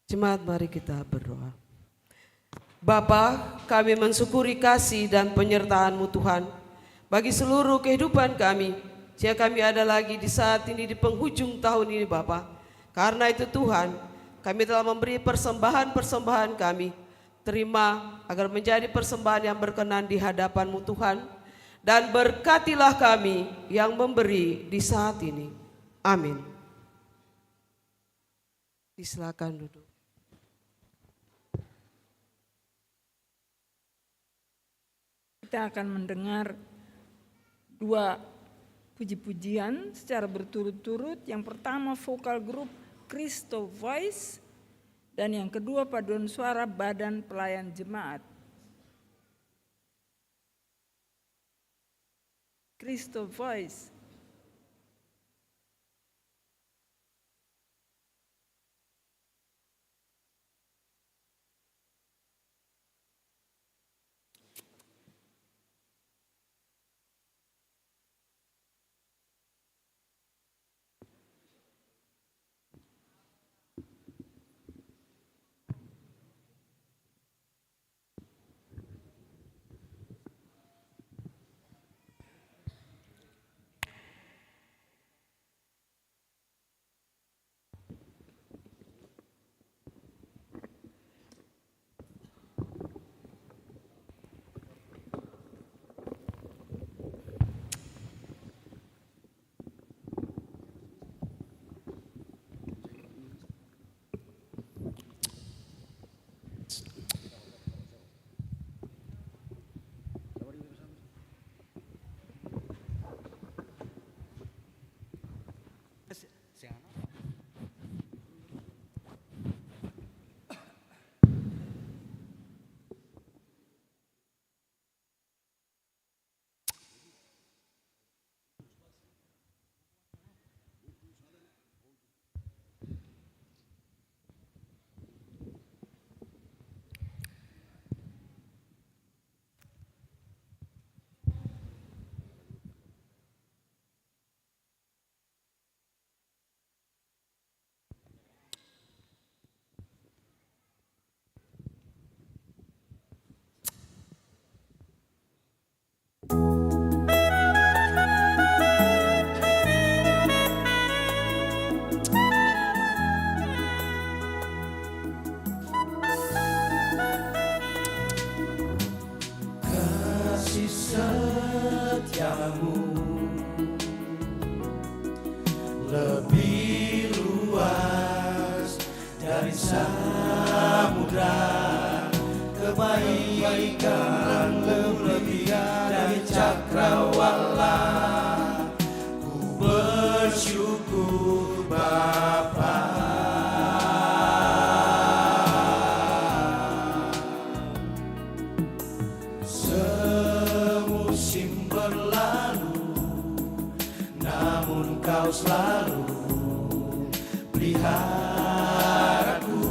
Jemaat, mari kita berdoa. Bapa, kami mensyukuri kasih dan penyertaan-Mu Tuhan bagi seluruh kehidupan kami. Jika kami ada lagi di saat ini di penghujung tahun ini Bapa. Karena itu Tuhan, kami telah memberi persembahan-persembahan kami. Terima agar menjadi persembahan yang berkenan di hadapan-Mu Tuhan. Dan berkatilah kami yang memberi di saat ini. Amin. Silakan duduk. Kita akan mendengar 2 puji-pujian secara berturut-turut. Yang pertama vokal grup Christo Voice dan yang kedua paduan suara Badan Pelayan Jemaat. Christo Voice. lebih luas dari samudra, kebaikan lebih dari cakrawala. Ku bersyukur Bapa. Semusim berlalu, namun Kau selalu peliharaku.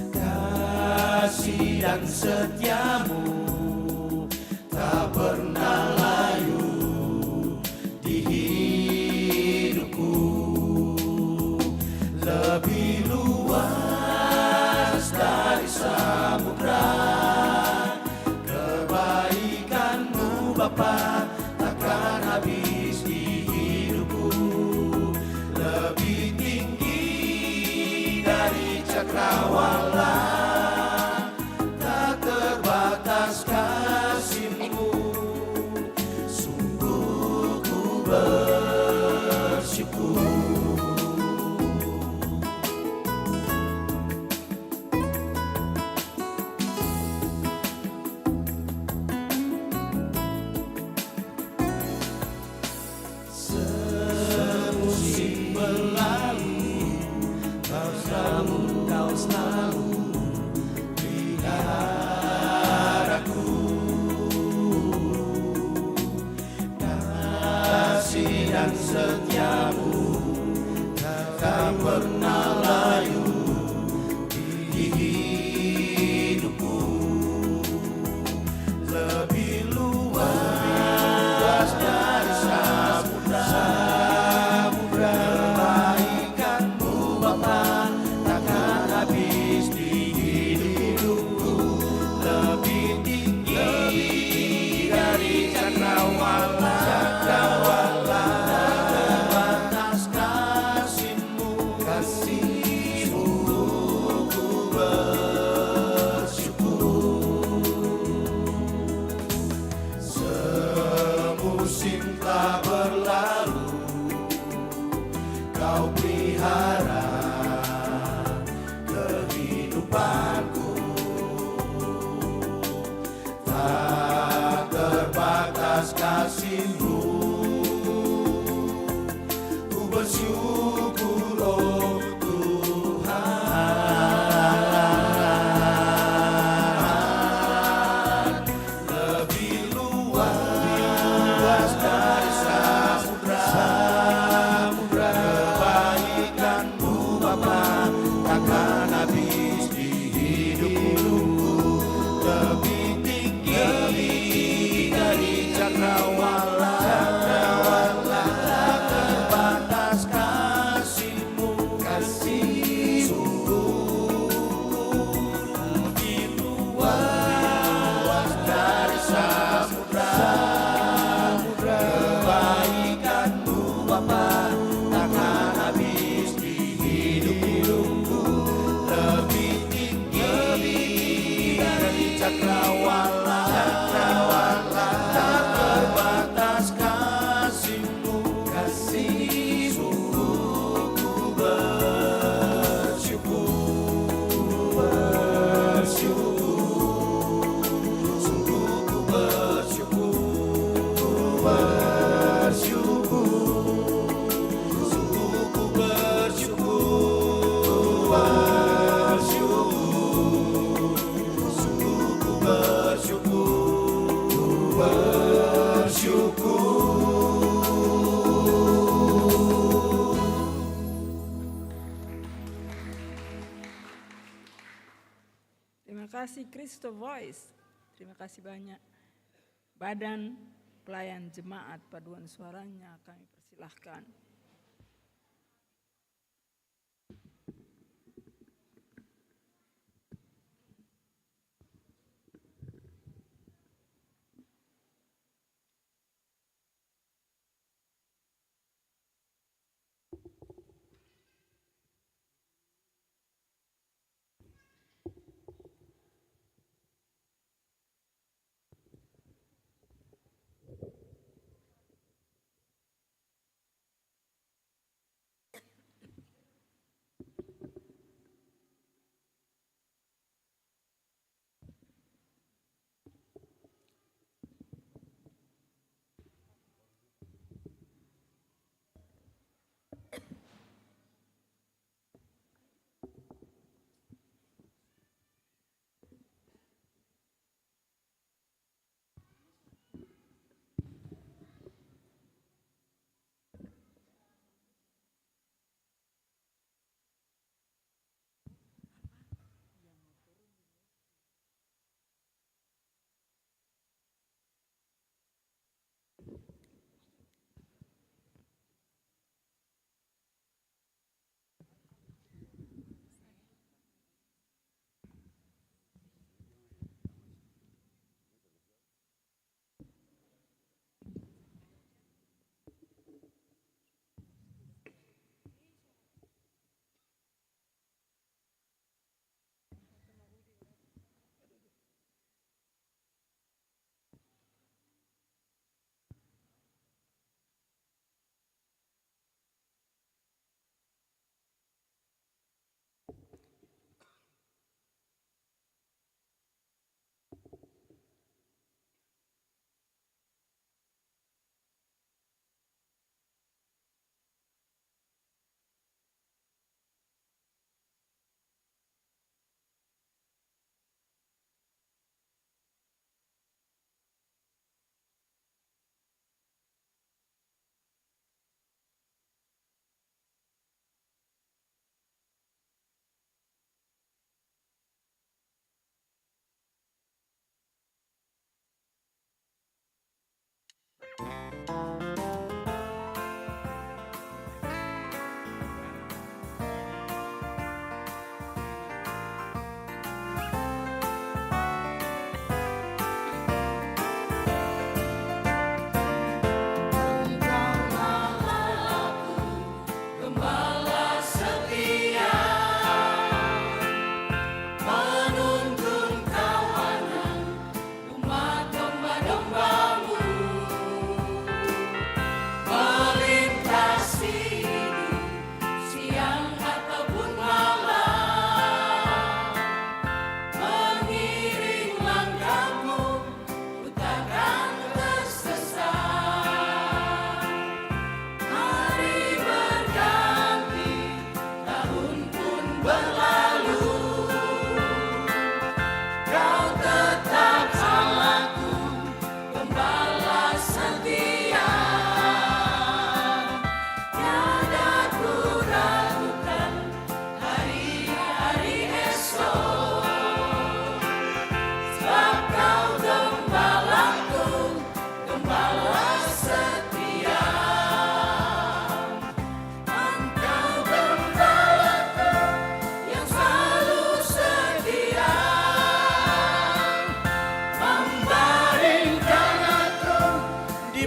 Kasih dan setiamu tak pernah layu di hidupku. Lebih luas dari samudra, kebaikan-Mu Bapa takkan habis di hidupku. Lebih tinggi dari cakrawala, tak terbatas kasih-Mu. Sungguh ku bersyukur. dan setiamu tak pernah layu di hidupku. Lebih luas dari samudra, kebaikanmu Bapa takkan habis di hidupku. Lebih tinggi dari cakrawala, terbatas kasih-Mu ku bersyukur. Semusim telah berlalu, Kau pelihara kehidupanku. Tak terbatas kasih-Mu, ku bersyukur oh Tuhan. Lebih luas dari samudra, kebaikan-Mu Bapa takkan habis di hidupku. Lebih tinggi dari cakrawala, terbatas kasih-Mu lebih luas dari samudra, kebaikan-Mu Bapa takkan habis di hidupku. Lebih tinggi dari cakrawala, terbatas kasih-Mu ku Terima kasih Christo Voice. Terima kasih banyak. Badan Pelayan Jemaat Paduan Suaranya kami persilahkan.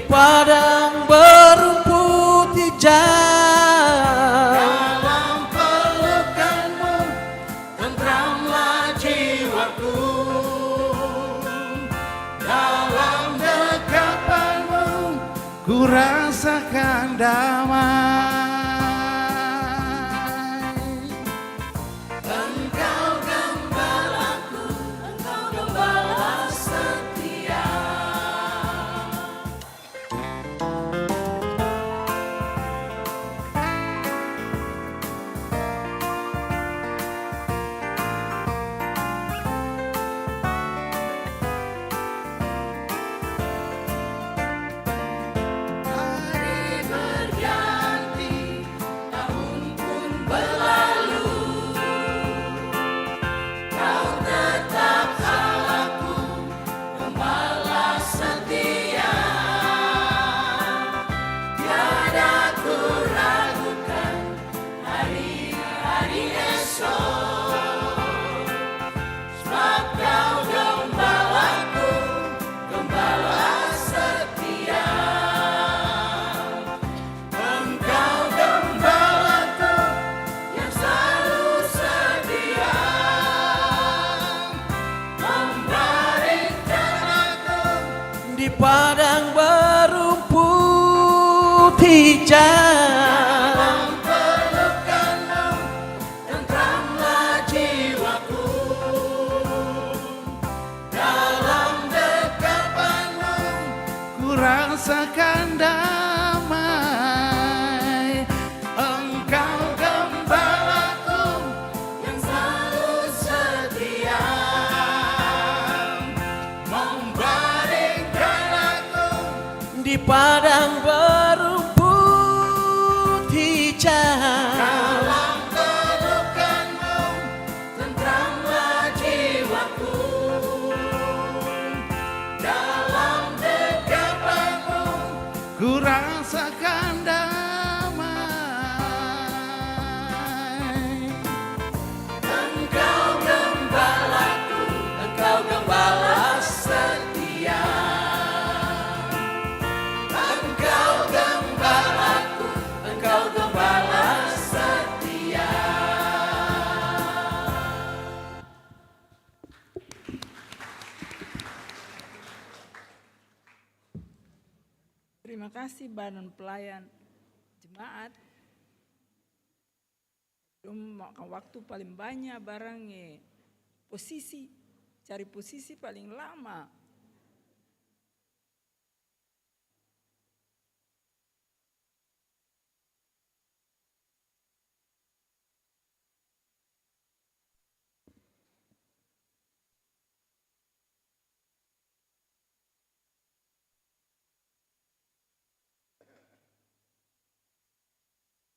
padang berumput hijau. Dalam pelukanmu tentramlah jiwaku. Dalam dekapanmu ku rasakan damai. Engkau gembalaku, Engkau gembala setia. Hari berganti, tahun pun berlalu. Kau tetap salahku, gembala setia. Tiada ku ragukan hari-hari esok. Sebab kau gembalaku, gembala setia. Engkau gembalaku yang selalu sedia, membaringkan aku Di padang berumput hijau. dalam pelukanmu, tentramlah jiwaku. Dalam dekapanmu, Ku rasakan damai. Engkau gembalaku yang selalu setia, membaringkan aku. Di padang berumput hijau. dalam pelukanmu, tentramlah jiwaku. Dalam dekapanmu, Ku rasakan damai. Engkau gembalaku, Engkau gembala setia. Engkau gembalaku, Engkau gembala setia. Terima kasih Badan Pelayan Jemaat. Makan waktu paling banyak barangnya. Posisi, cari posisi paling lama.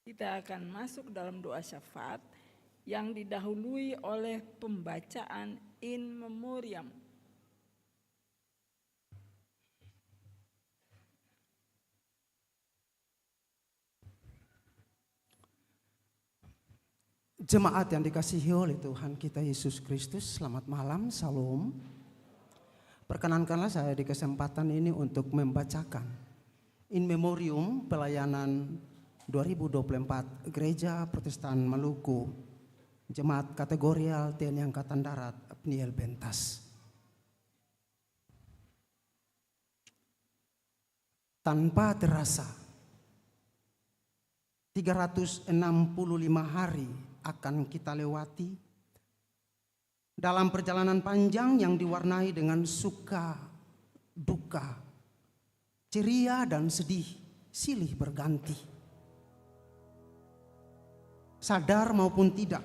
Kita akan masuk dalam doa syafaat yang didahului oleh pembacaan in memoriam. Jemaat yang dikasihi oleh Tuhan kita Yesus Kristus, selamat malam, salam. Perkenankanlah saya di kesempatan ini untuk membacakan in memoriam pelayanan 2024 Gereja Protestan Maluku, Jemaat Kategorial TNI Angkatan Darat Pniel Bentas. Tanpa terasa 365 hari akan kita lewati dalam perjalanan panjang yang diwarnai dengan suka, duka, ceria dan sedih silih berganti. Sadar maupun tidak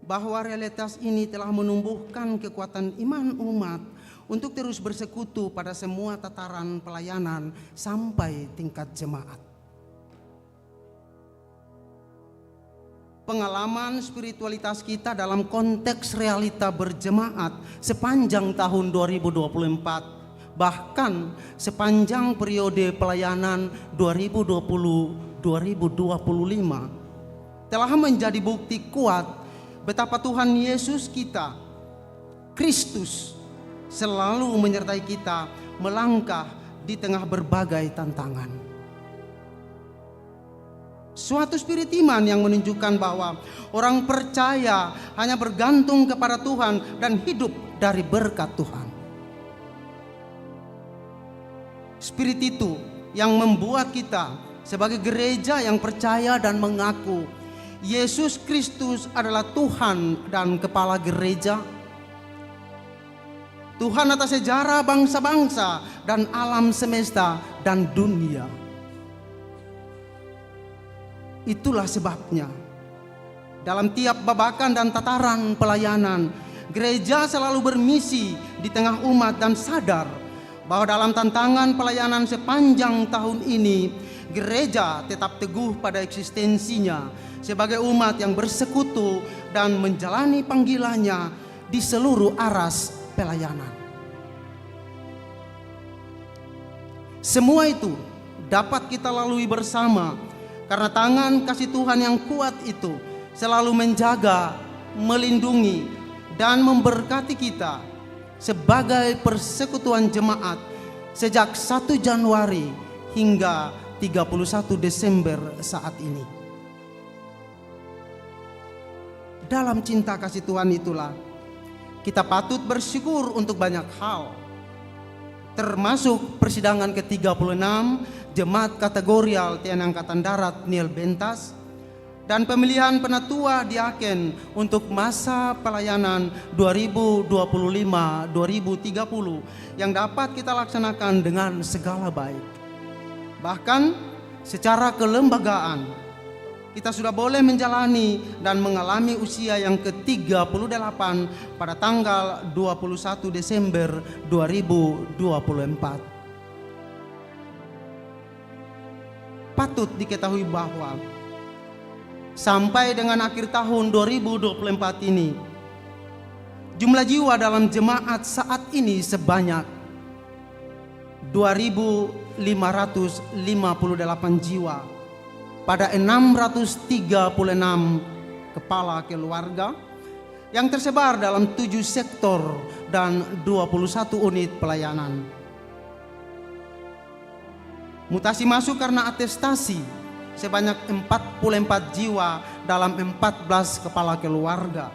bahwa realitas ini telah menumbuhkan kekuatan iman umat untuk terus bersekutu pada semua tataran pelayanan sampai tingkat jemaat. Pengalaman spiritualitas kita dalam konteks realita berjemaat sepanjang tahun 2024, bahkan sepanjang periode pelayanan 2020-2025 telah menjadi bukti kuat betapa Tuhan Yesus kita, Kristus, selalu menyertai kita melangkah di tengah berbagai tantangan. Suatu spirit iman yang menunjukkan bahwa orang percaya hanya bergantung kepada Tuhan dan hidup dari berkat Tuhan. Spirit itu yang membuat kita sebagai gereja yang percaya dan mengaku Yesus Kristus adalah Tuhan dan Kepala gereja, Tuhan atas sejarah bangsa-bangsa dan alam semesta dan dunia. Itulah sebabnya dalam tiap babakan dan tataran pelayanan, gereja selalu bermisi di tengah umat dan sadar bahwa dalam tantangan pelayanan sepanjang tahun ini, gereja tetap teguh pada eksistensinya sebagai umat yang bersekutu dan menjalani panggilannya di seluruh aras pelayanan. Semua itu dapat kita lalui bersama karena tangan kasih Tuhan yang kuat itu selalu menjaga, melindungi, dan memberkati kita sebagai persekutuan jemaat sejak 1 Januari hingga 31 Desember saat ini. Dalam cinta kasih Tuhan itulah kita patut bersyukur untuk banyak hal, termasuk persidangan ke-36 Jemaat Kategorial TNI Angkatan Darat Niel Bentas dan pemilihan penatua diaken untuk masa pelayanan 2025-2030 yang dapat kita laksanakan dengan segala baik. Bahkan secara kelembagaan kita sudah boleh menjalani dan mengalami usia yang ke-38 pada tanggal 21 Desember 2024. Patut diketahui bahwa sampai dengan akhir tahun 2024 ini, jumlah jiwa dalam jemaat saat ini sebanyak 2.558 jiwa pada 636 kepala keluarga yang tersebar dalam 7 sektor dan 21 unit pelayanan. Mutasi masuk karena atestasi sebanyak 44 jiwa dalam 14 kepala keluarga.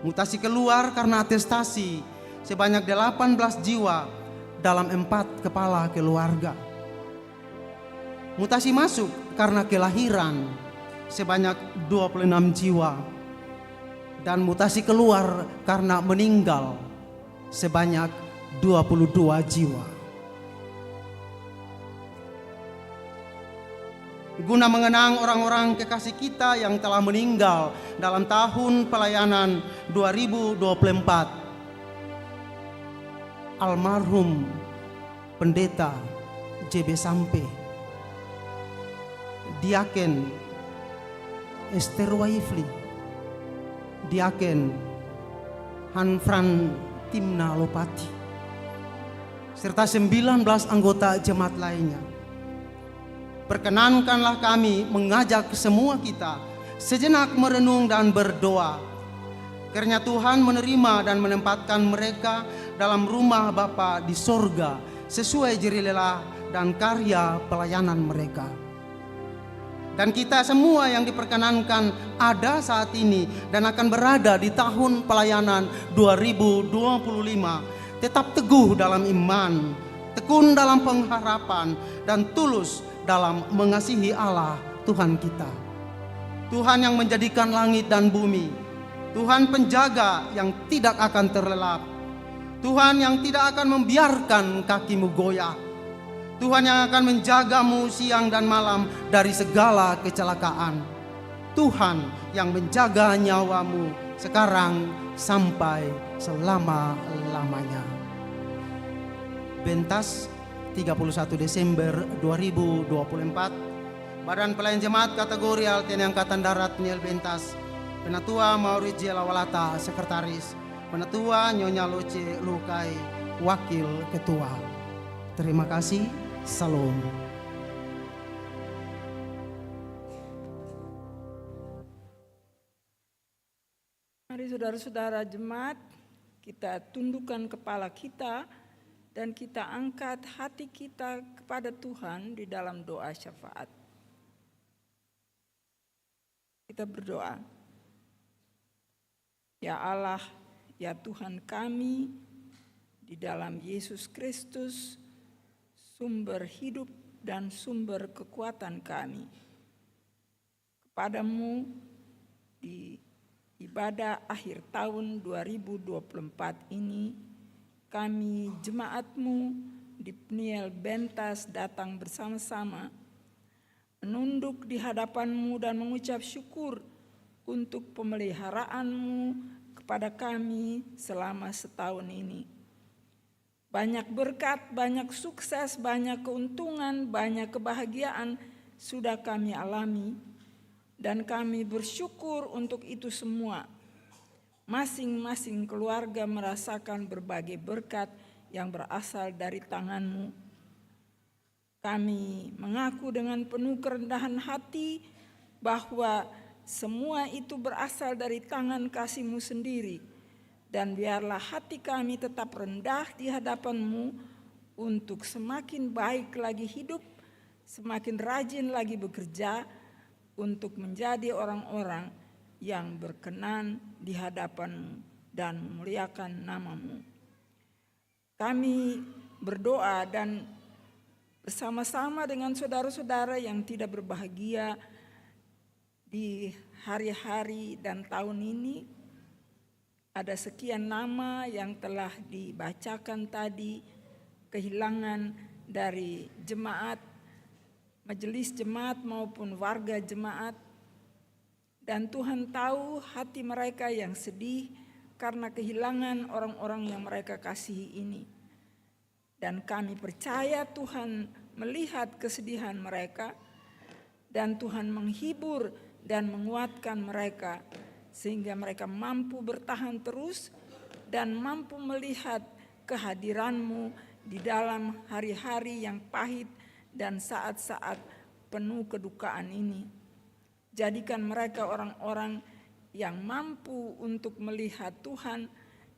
Mutasi keluar karena atestasi sebanyak 18 jiwa dalam 4 kepala keluarga. Mutasi masuk karena kelahiran sebanyak 26 jiwa. Dan mutasi keluar karena meninggal sebanyak 22 jiwa. Guna mengenang orang-orang kekasih kita yang telah meninggal dalam tahun pelayanan 2024. Almarhum Pendeta JB Sampe, Diaken Esther Waifli, Diaken Hanfran Timna Lopati, serta 19 anggota jemaat lainnya. Perkenankanlah kami mengajak semua kita sejenak merenung dan berdoa, kiranya Tuhan menerima dan menempatkan mereka dalam rumah Bapa di sorga sesuai jerih dan karya pelayanan mereka. Dan kita semua yang diperkenankan ada saat ini dan akan berada di tahun pelayanan 2025 tetap teguh dalam iman, tekun dalam pengharapan, dan tulus dalam mengasihi Allah Tuhan kita. Tuhan yang menjadikan langit dan bumi, Tuhan penjaga yang tidak akan terlelap, Tuhan yang tidak akan membiarkan kakimu goyah, Tuhan yang akan menjagamu siang dan malam dari segala kecelakaan, Tuhan yang menjaga nyawamu sekarang sampai selama-lamanya. Bentas 31 Desember 2024, Badan Pelayan Jemaat Kategorial TNI Angkatan Darat Niel Bentas, Penatua Maurice Lawalata, Sekretaris, Penatua Nyonya Loce Lukai, Wakil Ketua. Terima kasih, Salam. Mari saudara-saudara jemaat, kita tundukkan kepala kita dan kita angkat hati kita kepada Tuhan di dalam doa syafaat. Kita berdoa. Ya Allah, ya Tuhan kami, di dalam Yesus Kristus, sumber hidup dan sumber kekuatan kami. Kepadamu di ibadah akhir tahun 2024 ini, kami jemaat-Mu di Peniel Bentas datang bersama-sama, menunduk di hadapan-Mu dan mengucap syukur untuk pemeliharaan-Mu kepada kami selama setahun ini. Banyak berkat, banyak sukses, banyak keuntungan, banyak kebahagiaan sudah kami alami, dan kami bersyukur untuk itu semua. Masing-masing keluarga merasakan berbagai berkat yang berasal dari tangan-Mu. Kami mengaku dengan penuh kerendahan hati bahwa semua itu berasal dari tangan kasih-Mu sendiri. Dan biarlah hati kami tetap rendah di hadapan-Mu untuk semakin baik lagi hidup, semakin rajin lagi bekerja untuk menjadi orang-orang yang berkenan di hadapan-Mu dan memuliakan nama-Mu. Kami berdoa dan bersama-sama dengan saudara-saudara yang tidak berbahagia di hari-hari dan tahun ini. Ada sekian nama yang telah dibacakan tadi, kehilangan dari jemaat, majelis jemaat maupun warga jemaat. Dan Tuhan tahu hati mereka yang sedih karena kehilangan orang-orang yang mereka kasihi ini. Dan kami percaya Tuhan melihat kesedihan mereka, dan Tuhan menghibur dan menguatkan mereka, sehingga mereka mampu bertahan terus dan mampu melihat kehadiran-Mu di dalam hari-hari yang pahit dan saat-saat penuh kedukaan ini. Jadikan mereka orang-orang yang mampu untuk melihat Tuhan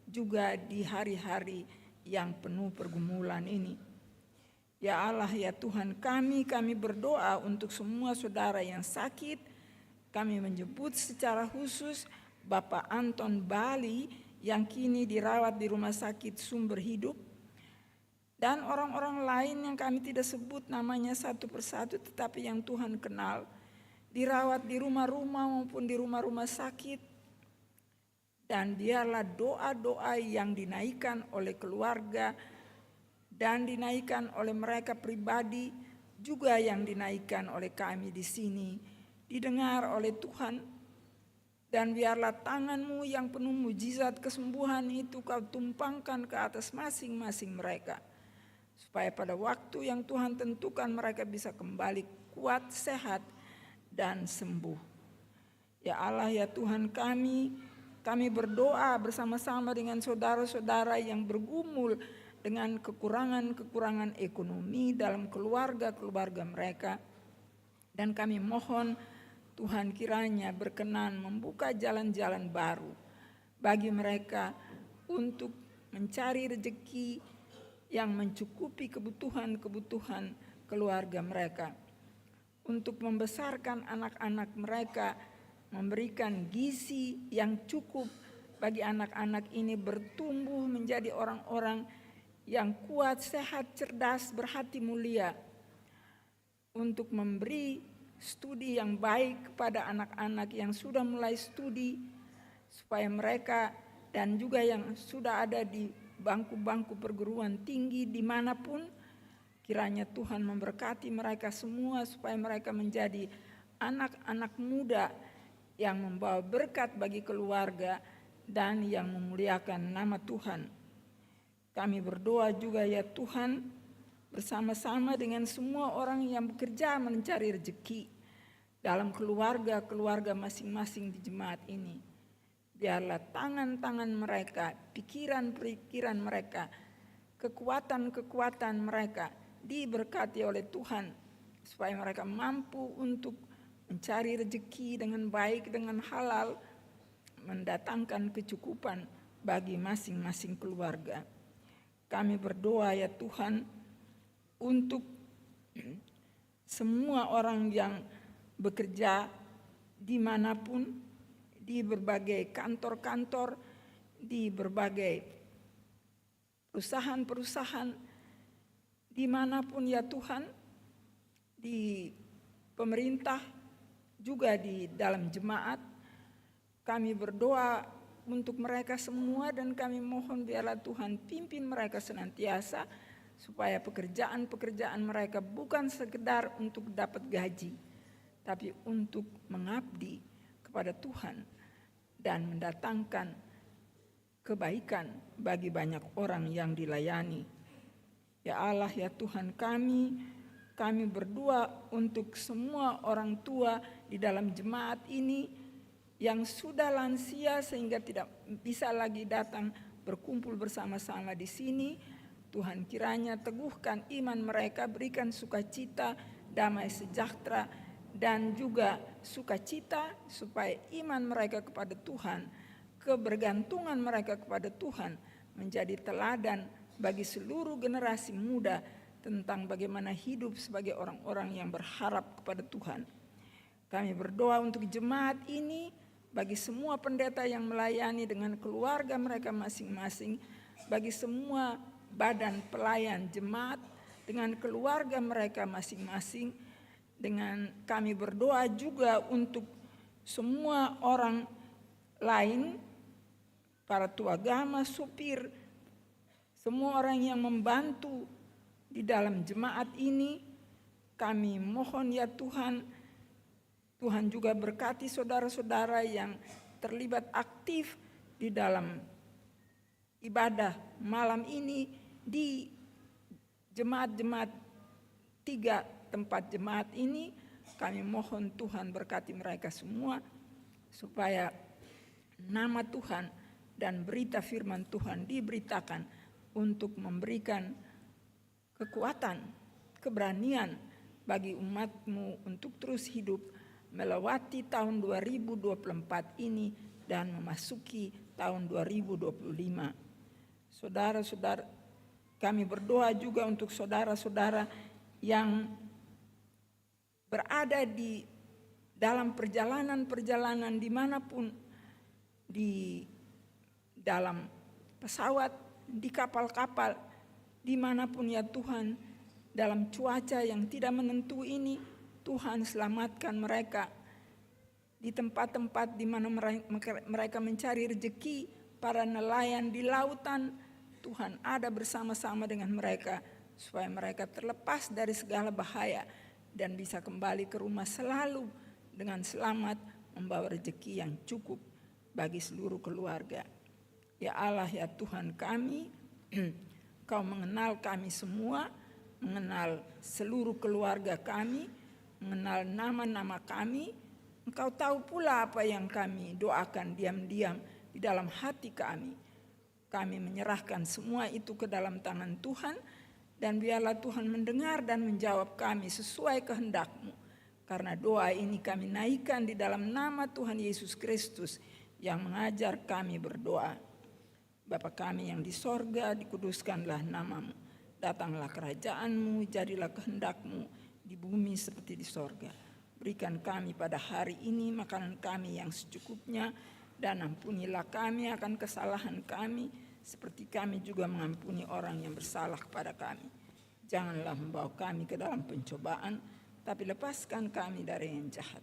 juga di hari-hari yang penuh pergumulan ini. Ya Allah, ya Tuhan kami berdoa untuk semua saudara yang sakit. Kami menyebut secara khusus Bapak Anton Bali yang kini dirawat di Rumah Sakit Sumber Hidup, dan orang-orang lain yang kami tidak sebut namanya satu persatu tetapi yang Tuhan kenal, dirawat di rumah-rumah maupun di rumah-rumah sakit. Dan biarlah doa-doa yang dinaikkan oleh keluarga dan dinaikkan oleh mereka pribadi, juga yang dinaikkan oleh kami di sini, didengar oleh Tuhan. Dan biarlah tangan-Mu yang penuh mujizat kesembuhan itu Kau tumpangkan ke atas masing-masing mereka, supaya pada waktu yang Tuhan tentukan mereka bisa kembali kuat, sehat, dan sembuh. Ya Allah, ya Tuhan kami berdoa bersama-sama dengan saudara-saudara yang bergumul dengan kekurangan-kekurangan ekonomi dalam keluarga-keluarga mereka. Dan kami mohon Tuhan kiranya berkenan membuka jalan-jalan baru bagi mereka untuk mencari rezeki yang mencukupi kebutuhan-kebutuhan keluarga mereka, untuk membesarkan anak-anak mereka, memberikan gizi yang cukup bagi anak-anak ini bertumbuh menjadi orang-orang yang kuat, sehat, cerdas, berhati mulia, untuk memberi studi yang baik kepada anak-anak yang sudah mulai studi, supaya mereka dan juga yang sudah ada di bangku-bangku perguruan tinggi dimanapun, kiranya Tuhan memberkati mereka semua supaya mereka menjadi anak-anak muda yang membawa berkat bagi keluarga dan yang memuliakan nama Tuhan. Kami berdoa juga ya Tuhan, bersama-sama dengan semua orang yang bekerja mencari rezeki dalam keluarga-keluarga masing-masing di jemaat ini. Biarlah tangan-tangan mereka, pikiran-pikiran mereka, kekuatan-kekuatan mereka diberkati oleh Tuhan, supaya mereka mampu untuk mencari rezeki dengan baik, dengan halal, mendatangkan kecukupan bagi masing-masing keluarga. Kami berdoa ya Tuhan untuk semua orang yang bekerja dimanapun, di berbagai kantor-kantor, di berbagai perusahaan-perusahaan, dimanapun ya Tuhan, di pemerintah, juga di dalam jemaat. Kami berdoa untuk mereka semua dan kami mohon biarlah Tuhan pimpin mereka senantiasa supaya pekerjaan-pekerjaan mereka bukan sekedar untuk dapat gaji, tapi untuk mengabdi kepada Tuhan dan mendatangkan kebaikan bagi banyak orang yang dilayani. Ya Allah ya Tuhan kami berdoa untuk semua orang tua di dalam jemaat ini yang sudah lansia sehingga tidak bisa lagi datang berkumpul bersama-sama di sini. Tuhan kiranya teguhkan iman mereka, berikan sukacita, damai sejahtera, dan juga sukacita supaya iman mereka kepada Tuhan, kebergantungan mereka kepada Tuhan menjadi teladan bagi seluruh generasi muda tentang bagaimana hidup sebagai orang-orang yang berharap kepada Tuhan. Kami berdoa untuk jemaat ini, bagi semua pendeta yang melayani dengan keluarga mereka masing-masing, bagi semua badan pelayan jemaat dengan keluarga mereka masing-masing. Dengan kami berdoa juga untuk semua orang lain, para tua agama, supir, semua orang yang membantu di dalam jemaat ini. Kami mohon ya Tuhan, Tuhan juga berkati saudara-saudara yang terlibat aktif di dalam ibadah malam ini di jemaat-jemaat 3 tempat jemaat ini. Kami mohon Tuhan berkati mereka semua supaya nama Tuhan dan berita firman Tuhan diberitakan untuk memberikan kekuatan, keberanian bagi umat-Mu untuk terus hidup melewati tahun 2024 ini dan memasuki tahun 2025. Saudara-saudara, kami berdoa juga untuk saudara-saudara yang berada di dalam perjalanan-perjalanan dimanapun, di dalam pesawat, di kapal-kapal, dimanapun ya Tuhan, dalam cuaca yang tidak menentu ini, Tuhan selamatkan mereka. Di tempat-tempat di mana mereka mencari rezeki, para nelayan di lautan, Tuhan ada bersama-sama dengan mereka supaya mereka terlepas dari segala bahaya dan bisa kembali ke rumah selalu dengan selamat, membawa rezeki yang cukup bagi seluruh keluarga. Ya Allah ya Tuhan kami, Kau mengenal kami semua, mengenal seluruh keluarga kami, mengenal nama-nama kami. Engkau tahu pula apa yang kami doakan diam-diam di dalam hati kami. Kami menyerahkan semua itu ke dalam tangan Tuhan, dan biarlah Tuhan mendengar dan menjawab kami sesuai kehendak-Mu. Karena doa ini kami naikkan di dalam nama Tuhan Yesus Kristus yang mengajar kami berdoa. Bapa kami yang di sorga, dikuduskanlah nama-Mu. Datanglah kerajaan-Mu, jadilah kehendak-Mu di bumi seperti di sorga. Berikan kami pada hari ini makanan kami yang secukupnya, dan ampunilah kami akan kesalahan kami, seperti kami juga mengampuni orang yang bersalah kepada kami. Janganlah membawa kami ke dalam pencobaan, tapi lepaskan kami dari yang jahat.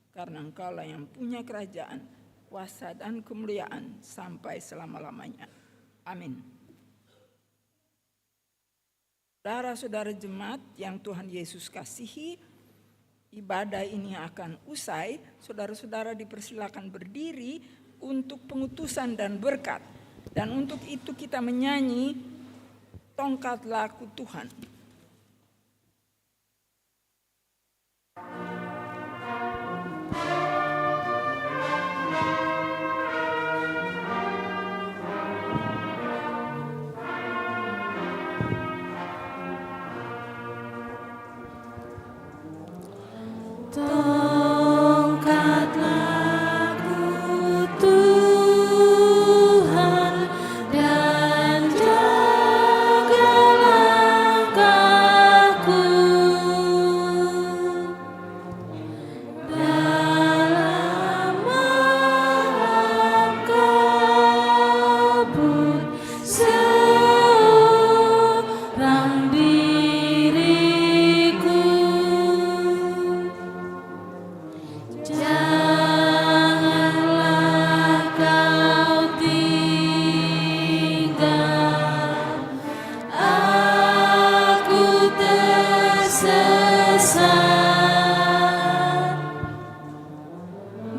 Karena Engkaulah yang punya kerajaan, kuasa dan kemuliaan sampai selama-lamanya. Amin. Saudara-saudara jemaat yang Tuhan Yesus kasihi, ibadah ini akan usai. Saudara-saudara dipersilakan berdiri untuk pengutusan dan berkat. Dan untuk itu kita menyanyi Tongkat Laku Tuhan. Tongkat laku Tuhan dan jatuh sesat,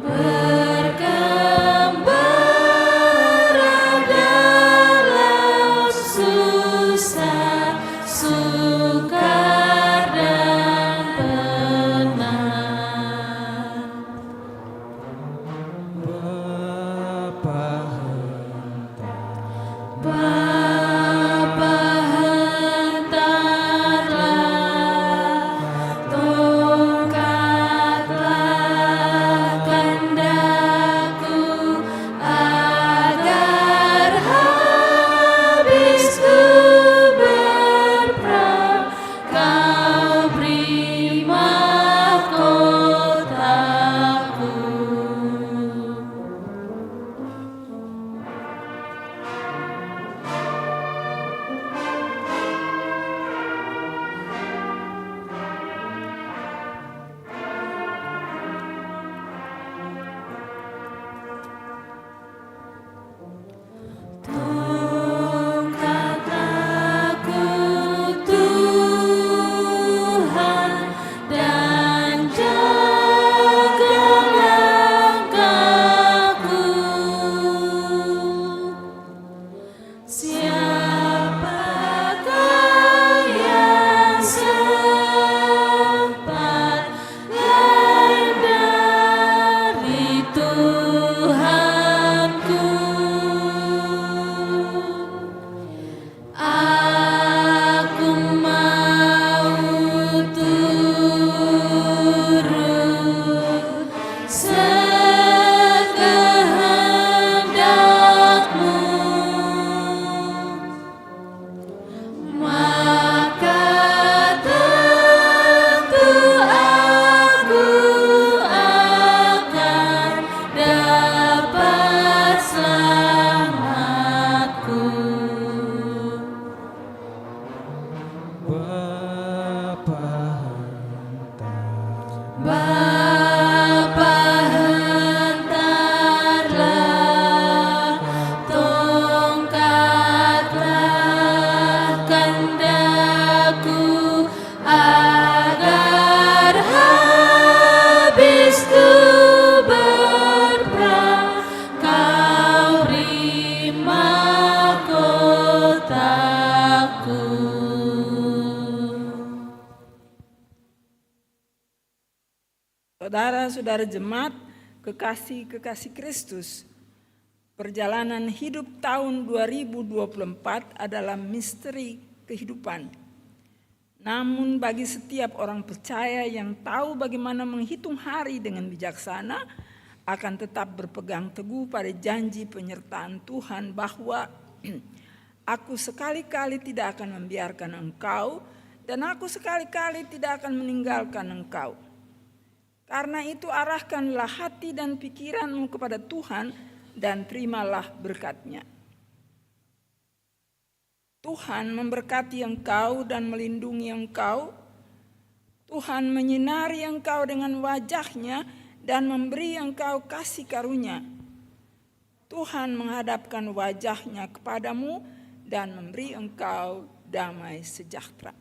bergembira dalam susah, sukar dan tenang. Bapa hentarlah tongkatlah kehendakku agar habis ku berperang, kau beri mahkotaku. Tongkatku Tuhan dan jaga langkahku. Siapakah yang sempat lain dari Tuhanku? Aku mau turut sekehendakmu, maka tentu aku akan dapat selamatku. Bapa hentarlah tongkatlah kehendakku agar habis ku berperang, kau beri mahkotaku. Saudara-saudara jemaat, kekasih-kekasih Kristus, perjalanan hidup tahun 2024 adalah misteri kehidupan. Namun bagi setiap orang percaya yang tahu bagaimana menghitung hari dengan bijaksana, akan tetap berpegang teguh pada janji penyertaan Tuhan bahwa aku sekali-kali tidak akan membiarkan engkau dan aku sekali-kali tidak akan meninggalkan engkau. Karena itu arahkanlah hati dan pikiranmu kepada Tuhan dan terimalah berkat-Nya. Tuhan memberkati engkau dan melindungi engkau. Tuhan menyinari engkau dengan wajah-Nya dan memberi engkau kasih karunia. Tuhan menghadapkan wajah-Nya kepadamu dan memberi engkau damai sejahtera.